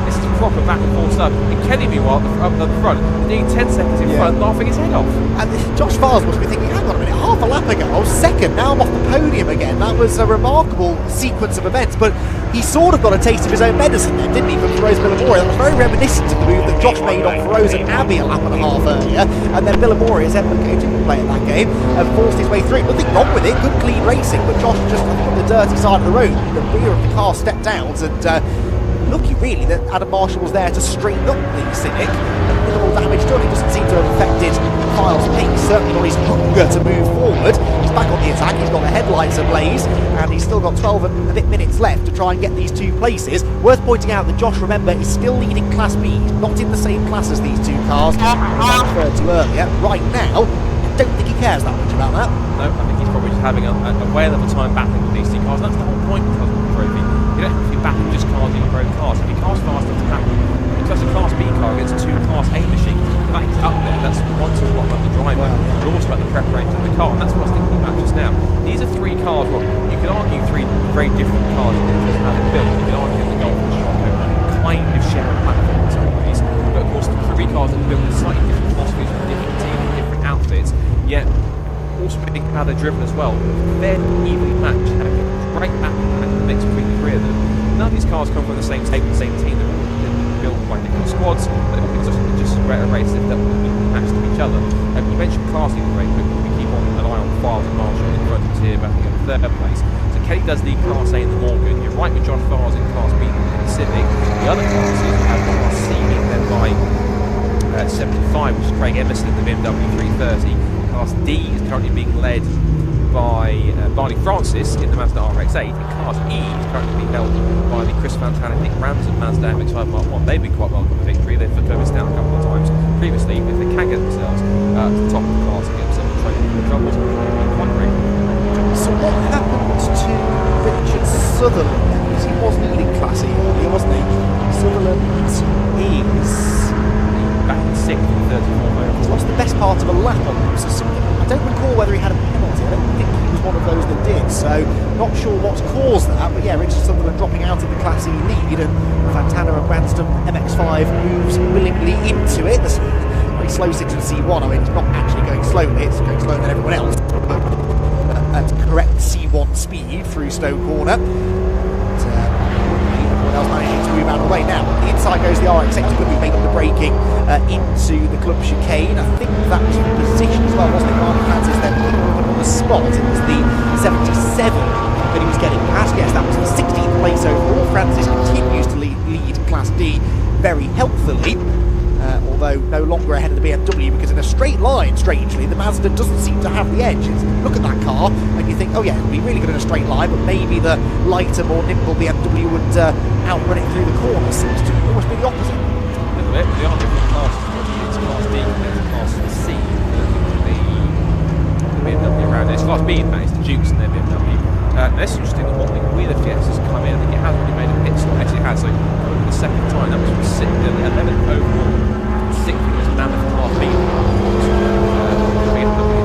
Speaker 2: This is a proper back and forth stuff. And Kenny, meanwhile, up the front, nearly 10 seconds in front, laughing his head off. And
Speaker 1: Josh Files must be thinking, hang on a minute, half a lap ago I was second, now I'm off the podium again. That was a remarkable sequence of events, but he sort of got a taste of his own medicine then, didn't he, from Feroz Billamore? That was very reminiscent of the move that Josh made on Feroz and Abbey a lap and a half earlier. And then Billamore, his MK2 player that game, and forced his way through. Nothing wrong with it, good clean racing, but Josh just on the dirty side of the road. The rear of the car stepped out, and lucky really that Adam Marshall was there to straighten up the Civic. Minimal damage done. It doesn't seem to have affected Files' pace, certainly not his hunger to move forward. He's back on the attack, he's got the headlights ablaze, and he's still got 12 and a bit minutes left to try and get these two places. Worth pointing out that Josh, remember, is still leading Class B. He's not in the same class as these two cars, as I referred to earlier. Right now, I don't think he cares that much about that.
Speaker 2: No, I think he's probably just having a whale of a time battling with these two cars. That's the whole point of the Clubsport Trophy. You don't have to be battling just cars in your own cars. If your car's fast enough to happen, because a Class B car against two Class A machines, that is up there. That's one to one about the driver, but also about the preparation of the car, and that's what I was thinking about just now. These are three cars. Well, you could argue three very different cars in terms of how they're built. You could argue the Golf and Scirocco kind of share a platform in some ways, but of course the three cars are built with slightly different philosophies, with different teams, with different outfits, yet also think how they're driven as well. They're evenly matched, having a great map in the mix between the three of them. None of these cars come from the same team. They're all built by different squads, but all just greater races that will be matched to each other. You mentioned classing very quickly. We keep on an eye on Files and Marshall in front of us here, battling in third place. So Kelly does lead Class A in the Morgan. You're right with Josh Files in Class B in the Civic. The other classes have Class C being led by 75, which is Craig Emerson in the BMW 330. Class D is currently being led by Barney Francis in the Mazda RX-8. And Class E is currently being held by the Chris Fantana Nick Ramsden Mazda MX-5 Mark 1. They've been quite well with victory. They've flipped over down a couple of times previously. If they can get themselves to the top of the class and get themselves in trouble, it's quite great.
Speaker 1: So what happened to Richard Sutherland? Because he was leading Class E earlier, wasn't he? Sutherland is
Speaker 2: back in 6th in 34
Speaker 1: he's lost the best part of a lap on him. So I don't recall whether he had a penalty. I don't think he was one of those that did. So not sure what's caused that. But yeah, Richard Sutherland dropping out of the Class E lead, and Fantana and Branston MX-5 moves willingly into it. There's very slow 6 and C1. I mean, it's not actually going slowly. It's going slower than everyone else. At correct C1 speed through Stowe Corner. Everyone else managing to move out of the way. Now, the inside goes the RX-8 to be making the braking into the club chicane. I think that was the position as well, wasn't it? Barney Francis then put him on the spot. It was the 77 that he was getting past. Yes, that was the 16th place overall. Francis continues to lead Class D very healthily. stealthily. Although no longer ahead of the BMW, because in a straight line, strangely, the Mazda doesn't seem to have the edge. Look at that car and you think, oh yeah, it'll be really good in a straight line, but maybe the lighter, more nimble BMW would outrun it through the corner. Seems to almost be the opposite.
Speaker 2: A little bit. They are different classes. It's Class D compared to Class C. The BMW around it. It's Class B, in fact, it's the Dukes and their BMW. It's interesting that Motley where the Fiesta's come in. I think it has already made a pit stop. Actually, it has. So for the second time, that was from 11th overall. 6th was Mammoth Class B.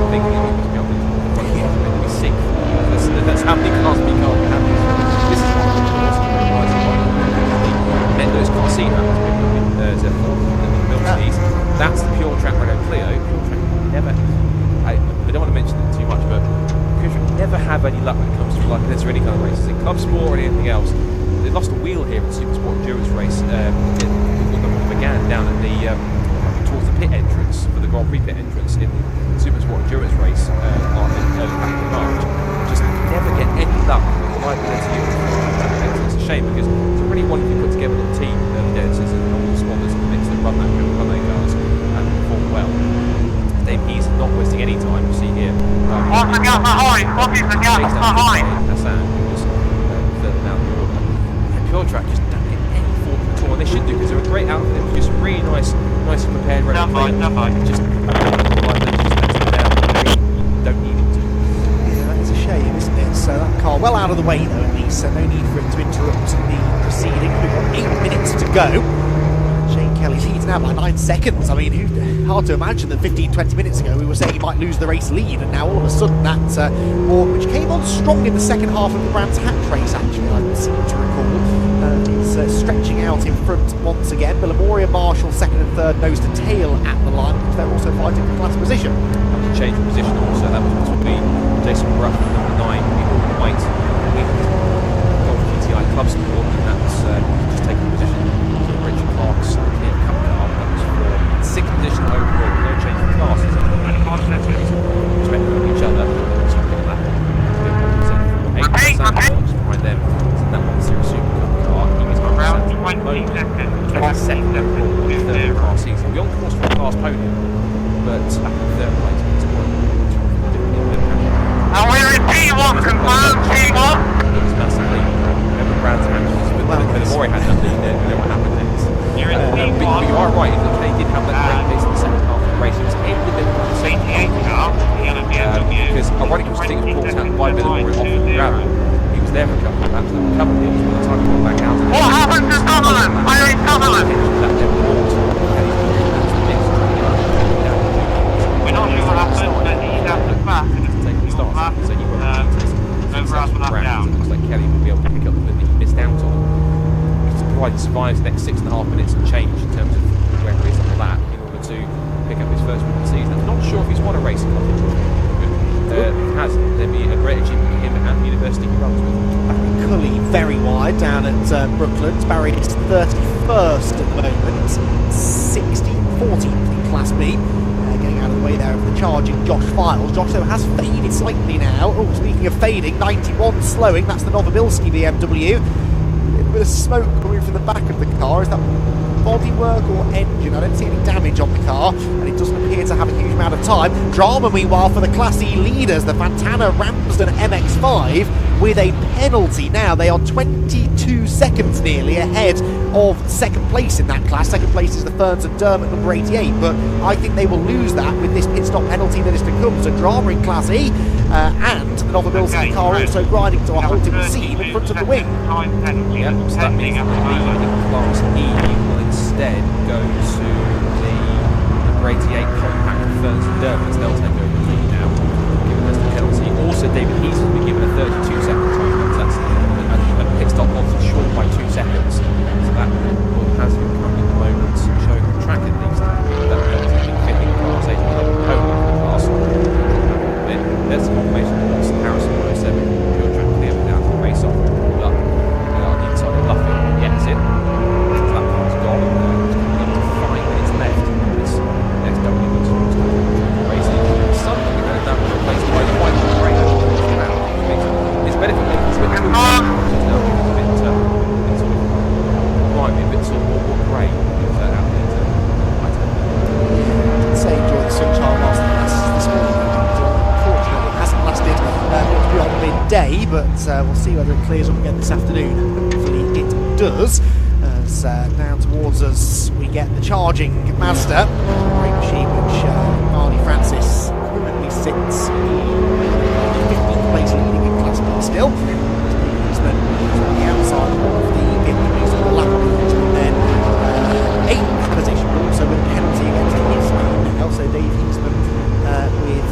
Speaker 2: Thinking it was going to be 6th. That's how many Class B cars we have. This is one of the cars. Mendo's Class C happens to be that's the pure track Renault Clio. Pure track never. I don't want to mention it too much, but pure track never have any luck when it comes to like this or any kind of races in club sport or anything else. They lost a wheel here in the Supersport Endurance race. It began down at the towards the pit entrance for the Grand Prix pit entrance in the Supersport Endurance race back in March. Just never get any luck with the reliability of the It's a shame because it's a really wonderfully put together little team, Dennis and all the spotters in the mix that run those cars and perform well. Dave He's not wasting any time. You see here.
Speaker 3: What's the gap behind? What is the gap behind?
Speaker 2: Hassan, who was further down the order. And Pure Track just don't get any form at all, and they should do because they're a great outfit. They're just really nice prepared.
Speaker 3: Don't mind.
Speaker 2: Just don't need it to.
Speaker 1: Yeah, that is a shame, isn't it? So that car well out of the way though, at least, so no need for it to interrupt the proceedings. We've got 8 minutes to go. Shane Kelly leads now by 9 seconds. I mean, hard to imagine that 15-20 minutes ago we were saying he might lose the race lead, and now all of a sudden that walk, which came on strong in the second half of the Brands Hatch race, actually, I seem to recall, is stretching out in front once again. Villamoria, Marshall, second and third, nose to tail at the line, because they're also fighting for class position.
Speaker 2: That was a change of position also. That was between Jason Ruff, number 9, Gordon White, with Golf GTI Clubsport, and that's just taking position for Richard Clark's clear cup car. That was for 6th position overall, no change of classes. Respect each other. So I think that 8% behind them. So that one's Series Super Cup car. He was around 20 seconds. 22nd overall, third car season. We're on course for a class podium, but back in third place at this point.
Speaker 3: And we're in P1, confirmed P1.
Speaker 2: It was massively. Remember Brands matches with Villamoria had that lead there. You know what happened next.
Speaker 3: You're in P1.
Speaker 2: But you are right. They did have that great pace in the second half of the race. It was every bit of the same. Because ironically, it was brought out by Villamoria off the gravel. He was there for a couple of laps. That recovered him by the time he got back out.
Speaker 3: What happened to Sutherland? Where is Sutherland?
Speaker 2: That then brought
Speaker 3: We're not sure what happened, but he's out the back.
Speaker 2: So he won't it looks like Kelly will be able to pick up the bit that he missed out on. Provided he survives the next 6.5 minutes and change in terms of where he is after that in order to pick up his first win of the season. I'm not sure if he's won a race in there'd be a great achievement for him and the university he runs with.
Speaker 1: Cully very wide down at Brooklands. Barry is 31st at the moment, 14th in Class B. Getting out of the way there of the charging Josh Files. Josh though has faded slightly now. Oh, speaking of fading, 91 slowing. That's the Novobilski BMW. A little bit of smoke coming from the back of the car. Is that bodywork or engine? I don't see any damage on the car, and it doesn't appear to have a huge amount of time. Drama, meanwhile, for the Class E leaders, the Fantana Ramsden MX-5, with a penalty. Now they are 22 seconds nearly ahead of second place in that class. Second place is the Ferns and Dermot, number 88, but I think they will lose that with this pit stop penalty that is to come. So Drama in Class E, and the Novobilski car also grinding to a halting scene in front of the wing.
Speaker 2: Yeah, so that means that the lead in Class E will instead go to the number 88 compact Ferns and Dermot. They'll take over the lead now, given us the penalty. Also, David Heath has been given a 32-second time. That's a pit stop obviously short by 2 seconds. So that has him currently at the moment showing the track at least. That penalty has been fitting Class 8 in Poland for the class. There's the confirmation of Watson Harrison 107. Pure track clear without the race off. Pulled up on the inside of Luffy. Gets it. So that one's gone. Up to 5 minutes left. This next W looks racing. Suddenly we had that replaced by the white race. His benefit is a bit too now a bit
Speaker 1: see whether it clears up again this afternoon. Hopefully it does. As down towards us we get the charging Mazda, great machine which Marley Francis currently sits in 15th place leading in Class B still. Eastman on the outside of the pit, he's on the lap of Eastman then 8th position, but also with a penalty against his man now, so Dave Eastman with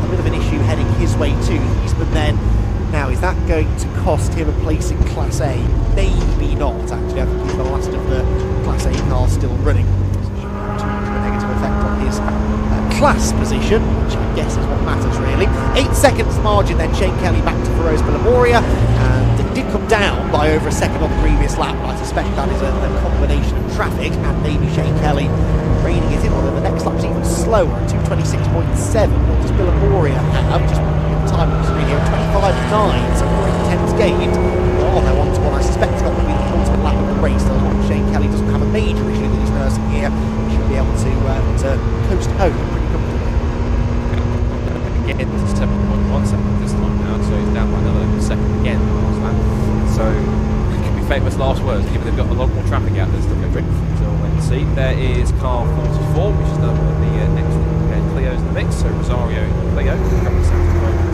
Speaker 1: a bit of an issue heading his way too. Eastman then, now is that going to cost him a place in Class A? Maybe not, actually. I think he's the last of the Class A cars still running. So it should have a negative effect on his class position, which I guess is what matters really. 8 seconds margin then, Shane Kelly back to Feroz Villamoria, and it did come down by over a second on the previous lap. I suspect that is a combination of traffic and maybe Shane Kelly reining it in, although the next lap's even slower at 2:26.7. What does Villamoria have? Just time on the screen here, 25.9, so very intense gained. Oh, they're on to what I suspect is going to be the ultimate lap of the race. So as long as Shane Kelly doesn't have a major issue that he's nursing here, he should be able to coast home pretty comfortably.
Speaker 2: Again, this is 7.1 seconds this time now, so he's down by another second again last lap. So it could be famous last words, given they've got a lot more traffic out there still going. So we'll wait and see. There is car 44, which is the next Clio's in the mix. So Rosario Clio currently sat at the moment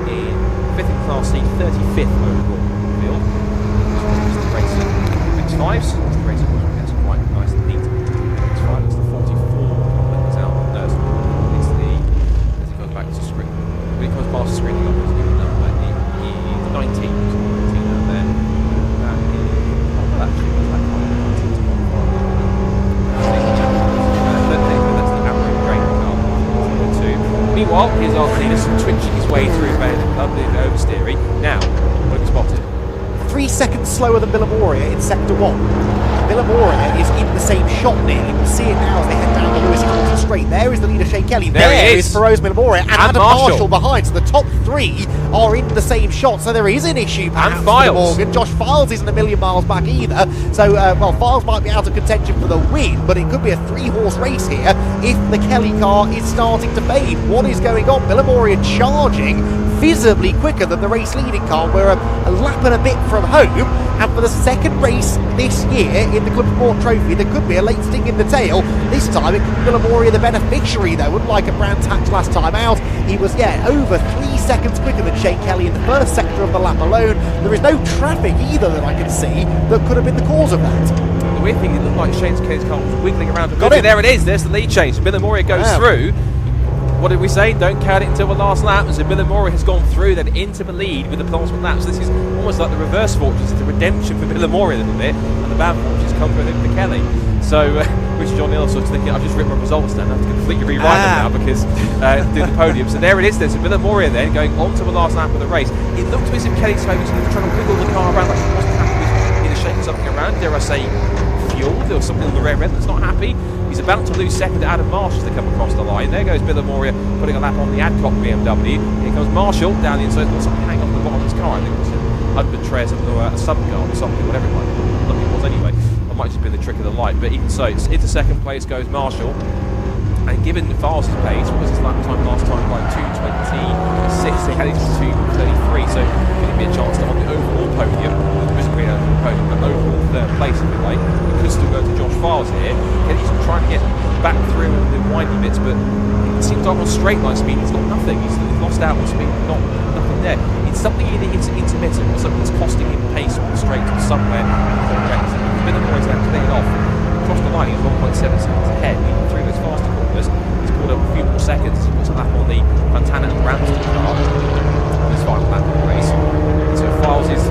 Speaker 2: in 5th in Class C, 35th overall field. This is the racing X5s. The racing gets quite nice and neat. X5 is the 44 kilometres out. No, it's the, as it goes back to screen. When it comes past the screen, the opposite number is 19. So 19 out there. That is, well, actually, that's like 19 to 1. That's the average drain car. Meanwhile, here's Arclinus twitching his way through lovely oversteering. Now, what have we spotted?
Speaker 1: 3 seconds slower than Villamoria in Sector 1. Villamoria is in the same shot nearly. We'll see it now as they head down the Lewis Hamilton straight. There is the leader, Shane Kelly. There is Feroz Villamoria and Adam Marshall behind. So the top 3 are in the same shot. So there is an issue perhaps for Morgan. Josh Files isn't a million miles back either. So, well, Files might be out of contention for the win, but it could be a 3-horse race here if the Kelly car is starting to fade. What is going on? Villamoria charging visibly quicker than the race leading car. We're a lap and a bit from home, and for the second race this year in the Clubsport Trophy there could be a late sting in the tail. This time it could be Villamoria the beneficiary though, unlike a Brands Hatch last time out. He was over 3 seconds quicker than Shane Kelly in the first sector of the lap alone. There is no traffic either that I can see that could have been the cause of that.
Speaker 2: The weird thing, it looked like Shane Kelly's car was wiggling around. There it is, there's the lead change. Villamoria goes through. What did we say? Don't count it until the last lap. So Villamoria has gone through, then into the lead with the penultimate lap. So this is almost like the reverse fortunes, the redemption for Villamoria a little bit, and the bad fortunes come for Kelly. So, which John Neal sort of thinking, I've just written my results down, I have to completely rewrite them now because do the podium. So there it is. There's Villamoria then going on to the last lap of the race. It looked as if Kelly's trying to wiggle the car around like he wasn't happy with either shaking something around, dare I say, fuel. There was something on the rear end that's not happy. He's about to lose second to Adam Marsh as they come across the line. There goes Villamoria putting a lap on the Adcock BMW. Here comes Marshall down the inside. There's something hanging off the bottom of his car. I think it was an open tray or something, or a subguard or something, whatever it might be. Look, it was anyway. It might just be the trick of the light. But even so, it's into second place goes Marshall. And given Files' pace, what was his lap time last time? Like 2:26. They had it to 2:33. So giving me a chance to on the overall podium. Podium, but overall third place if you like. We could still go to Josh Files here. He's trying to get back through the windy bits, but it seems like on straight line speed he's got nothing. He's lost out on speed, nothing there. It's something either it's intermittent or something that's costing him pace on the straight or somewhere. Villamoria is cleared off. Across the line, he's 1.7 seconds ahead. Even through those faster corners, he's pulled up a few more seconds. He puts a lap on the Fontana and Ramsden car on his final lap of the race. So Files is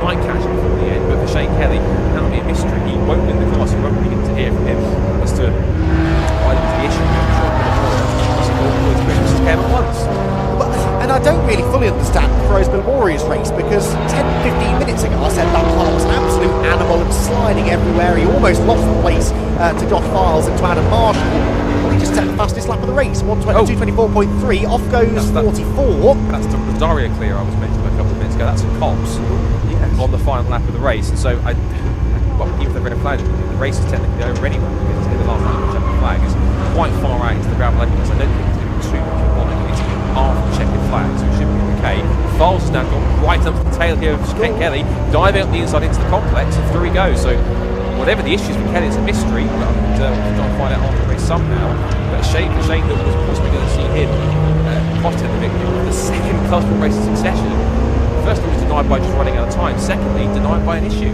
Speaker 2: might catch him before the end, but for Shane Kelly, that'll be a mystery. He won't win the class, you won't really get to hear from him as to why there was the issue. I'm sure all the Christmas came at once.
Speaker 1: And I don't really fully understand Feroz Villmoria's race because 10-15 minutes ago I said that car was an absolute animal and sliding everywhere. He almost lost the place to Josh Files and to Adam Marshall. Well, he just set the fastest lap of the race, 1:22.24.3. Off goes 44.
Speaker 2: That's the Rosario clear I was mentioning a couple of minutes ago. That's a Cops on the final lap of the race. And so, well, even the red flag, the race is technically over anyway because it's in the last lap of the checkered flag. It's quite far out into the gravel lane, so I don't think it's going to be too much of a bother. It's after checkered flag, so it should be okay. away. Foles has now gone right up to the tail here of Ken Kelly, diving up the inside into the complex, and through he goes. So whatever the issues with Kelly, it's a mystery, but we'll try and find out after the race somehow. But a shame that was possibly going to see him costing the victory with the second Clubsport race in succession. First, he was denied by just running out of time. Secondly, denied by an issue.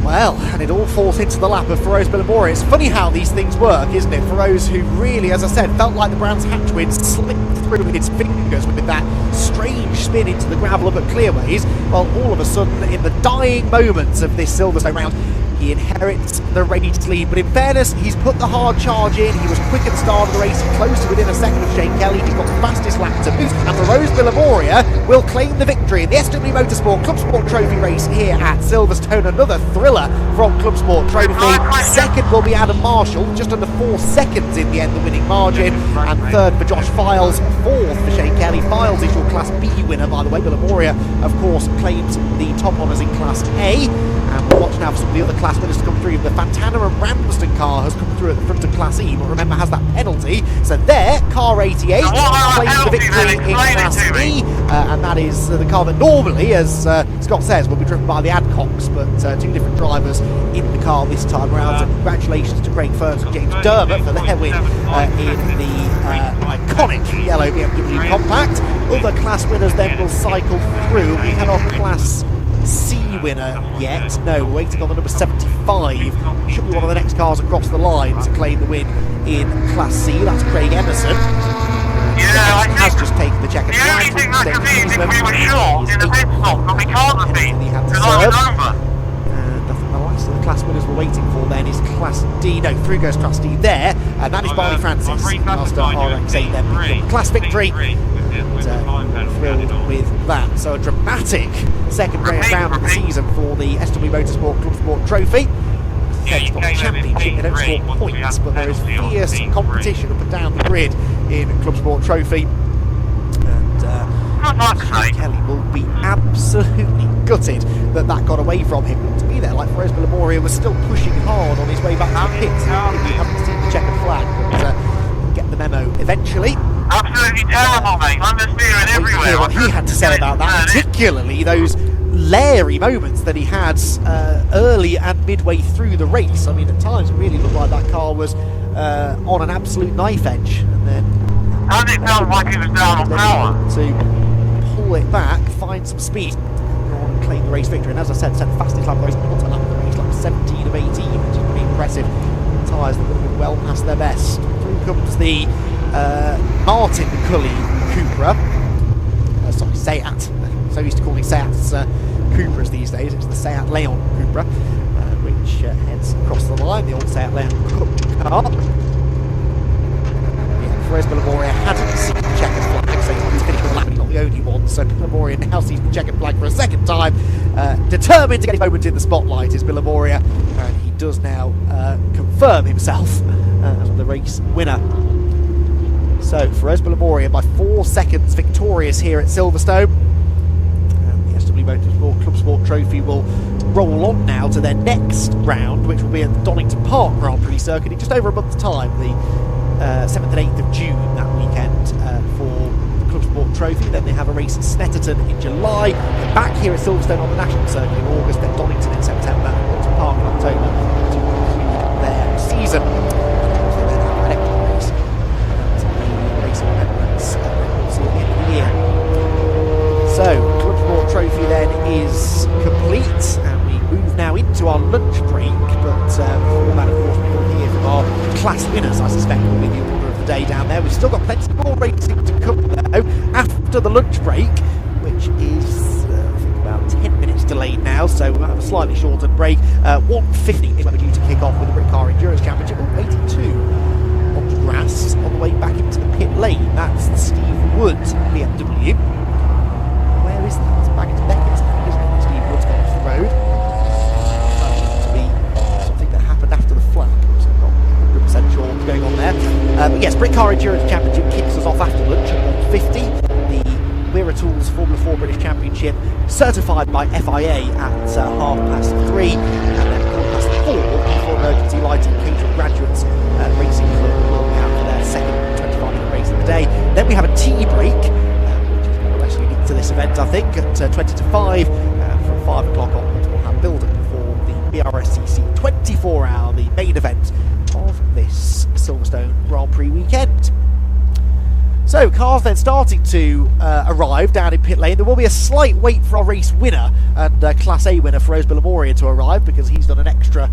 Speaker 1: Well, and it all falls into the lap of Feroz Bilimoria. It's funny how these things work, isn't it? Feroz, who really, as I said, felt like the Brands Hatch win slipped through his fingers with that strange spin into the gravel up at Clearways. Well, all of a sudden, in the dying moments of this Silverstone round, he inherits the race lead, but in fairness, he's put the hard charge in. He was quick at the start of the race, close to within a second of Shane Kelly. He's got the fastest lap to boot, and Feroz Bilimoria will claim the victory in the SW Motorsport Clubsport Trophy race here at Silverstone. Another thriller from Clubsport Trophy. Second will be Adam Marshall, just under 4 seconds in the end, the winning margin, and third for Josh Files, fourth for Shane Kelly. Files is your Class B winner, by the way. Bilimoria, of course, claims the top honours in Class A. And we'll watch now for some of the other class winners to come through. The Fantana and Ramsden car has come through at the front of Class E, but remember has that penalty. So there, car 88 claims the victory in Class E, and that is the car that normally, as Scott says, will be driven by the Adcocks, but two different drivers in the car this time around. So congratulations to Craig Ferns and James Dermott for their win in the iconic yellow BMW Compact. Other class winners then will cycle through. We had our Class C winner yet. No, we're waiting on the number 75. Should be one of the next cars across the line to claim the win in Class C. That's Craig Emerson.
Speaker 3: Yeah,
Speaker 1: has just taken the checkered flag.
Speaker 3: The only thing that confused is we were short in the pit stop, but we can't have been, because I was over.
Speaker 1: And I think the last of the class winners we're waiting for then is Class D. No, through goes Class D there, and that is Barney Francis. Master RX8 then picking up class victory. Thrilled with that. So a dramatic second round of the season for the SW Motorsport Clubsport Trophy. It's not a championship, they don't score points, but there is fierce competition up and down the grid in Clubsport Trophy. And Kelly will be absolutely gutted that got away from him. But to be there, like Feroz Bilimoria was still pushing hard on his way back to the pits. If you haven't seen the checkered flag, but we'll get the memo eventually.
Speaker 3: Absolutely terrible, mate. Understeering everywhere.
Speaker 1: What he had to say about that, particularly those leery moments that he had early and midway through the race. I mean, at times it really looked like that car was on an absolute knife edge, and then
Speaker 3: and it felt like it was down on power.
Speaker 1: To pull it back, find some speed, and claim the race victory. And as I said, set the fastest lap of the race, not a lap of the race, like 17 of 18, which is pretty impressive. Tyres that would have been well past their best. Through comes the Martin Cully Cupra. Sorry, Seat. So used to calling Seats Cupras these days. It's the Seat Leon Cupra, which heads across the line. The old Seat Leon car. Yeah, Feroz Bilimoria hadn't seen the checkered flag, so he's finished with a lap, not the only one. So Bilimoria now sees the checkered flag for a second time. Determined to get his moment in the spotlight is Bilimoria, and he does now confirm himself as the race winner. So Feroz Bilimoria by 4 seconds victorious here at Silverstone. And the SW Motorsport Clubsport Trophy will roll on now to their next round, which will be at the Donington Park Grand Prix circuit in just over a month's time, the 7th and 8th of June that weekend for the Clubsport Trophy. Then they have a race at Snetterton in July, and back here at Silverstone on the national circuit in August, then Donington in September, and Donington Park in October to conclude their season. So, Clubsport Trophy then is complete, and we move now into our lunch break. But before that, of course, we will hear from our class winners. I suspect will be the order of the day down there. We've still got plenty more racing to come though after the lunch break, which is I think about 10 minutes delayed now. So we'll have a slightly shortened break. 1:50 is when we're due to kick off with the Brit Car Endurance Championship. We're waiting too on the grass on the way back into the pit lane. That's the Steve Woods BMW. Where is that? It's back into Beckett's now, isn't it? Steve Woods gone off the road. To be something that happened after the flap, so I'm not 100% sure what's going on there. But yes, Brit Car Endurance Championship kicks us off after lunch at 1:50. The Weira Tools Formula 4 British Championship, certified by FIA at 3:30, and then 4:15 for Emergency Lighting Catering Graduates Racing Club will be out for their second 25-minute race of the day. Then we have a tea break, which is going to actually lead to this event. 24 hour, the main event of this Silverstone Grand Prix weekend. So cars then starting to arrive down in pit lane. There will be a slight wait for our race winner and Class A winner, Feroz Bilamoria, to arrive because he's done an extra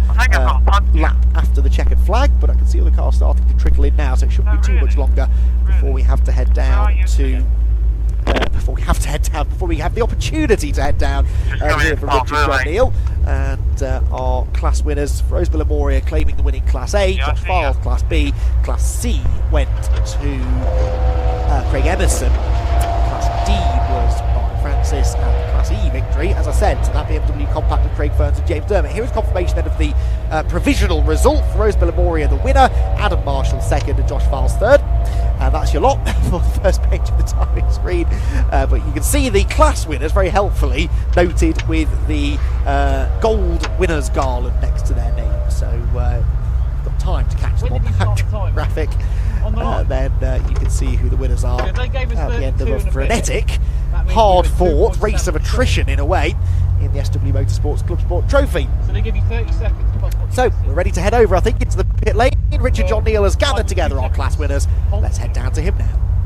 Speaker 1: lap after the checkered flag. But I can see all the cars starting to trickle in now, so it shouldn't be too much longer before we have to head down to. Before we have the opportunity to head down here for Richard John Neal and our class winners. Feroz Bilamoria claiming the winning Class A, Josh Files Class B, Class C went to Craig Emerson, Class D was Brian Francis, and the Class E victory, as I said, to that BMW compact of Craig Ferns and James Dermott. Here is confirmation then of the provisional result. Feroz Bilamoria the winner, Adam Marshall second and Josh Files third. That's your lot for the first page of the timing screen. But you can see the class winners very helpfully noted with the gold winners garland next to their name. So you've got time to catch them on that graphic. Then you can see who the winners are at the end of a frenetic, hard-fought race of attrition in a way in the SW Motorsports Clubsport Trophy.
Speaker 4: So they give you 30 seconds.
Speaker 1: So we're ready to head over, I think, into the pit lane. Richard John Neal has gathered together our class winners. Let's head down to him now.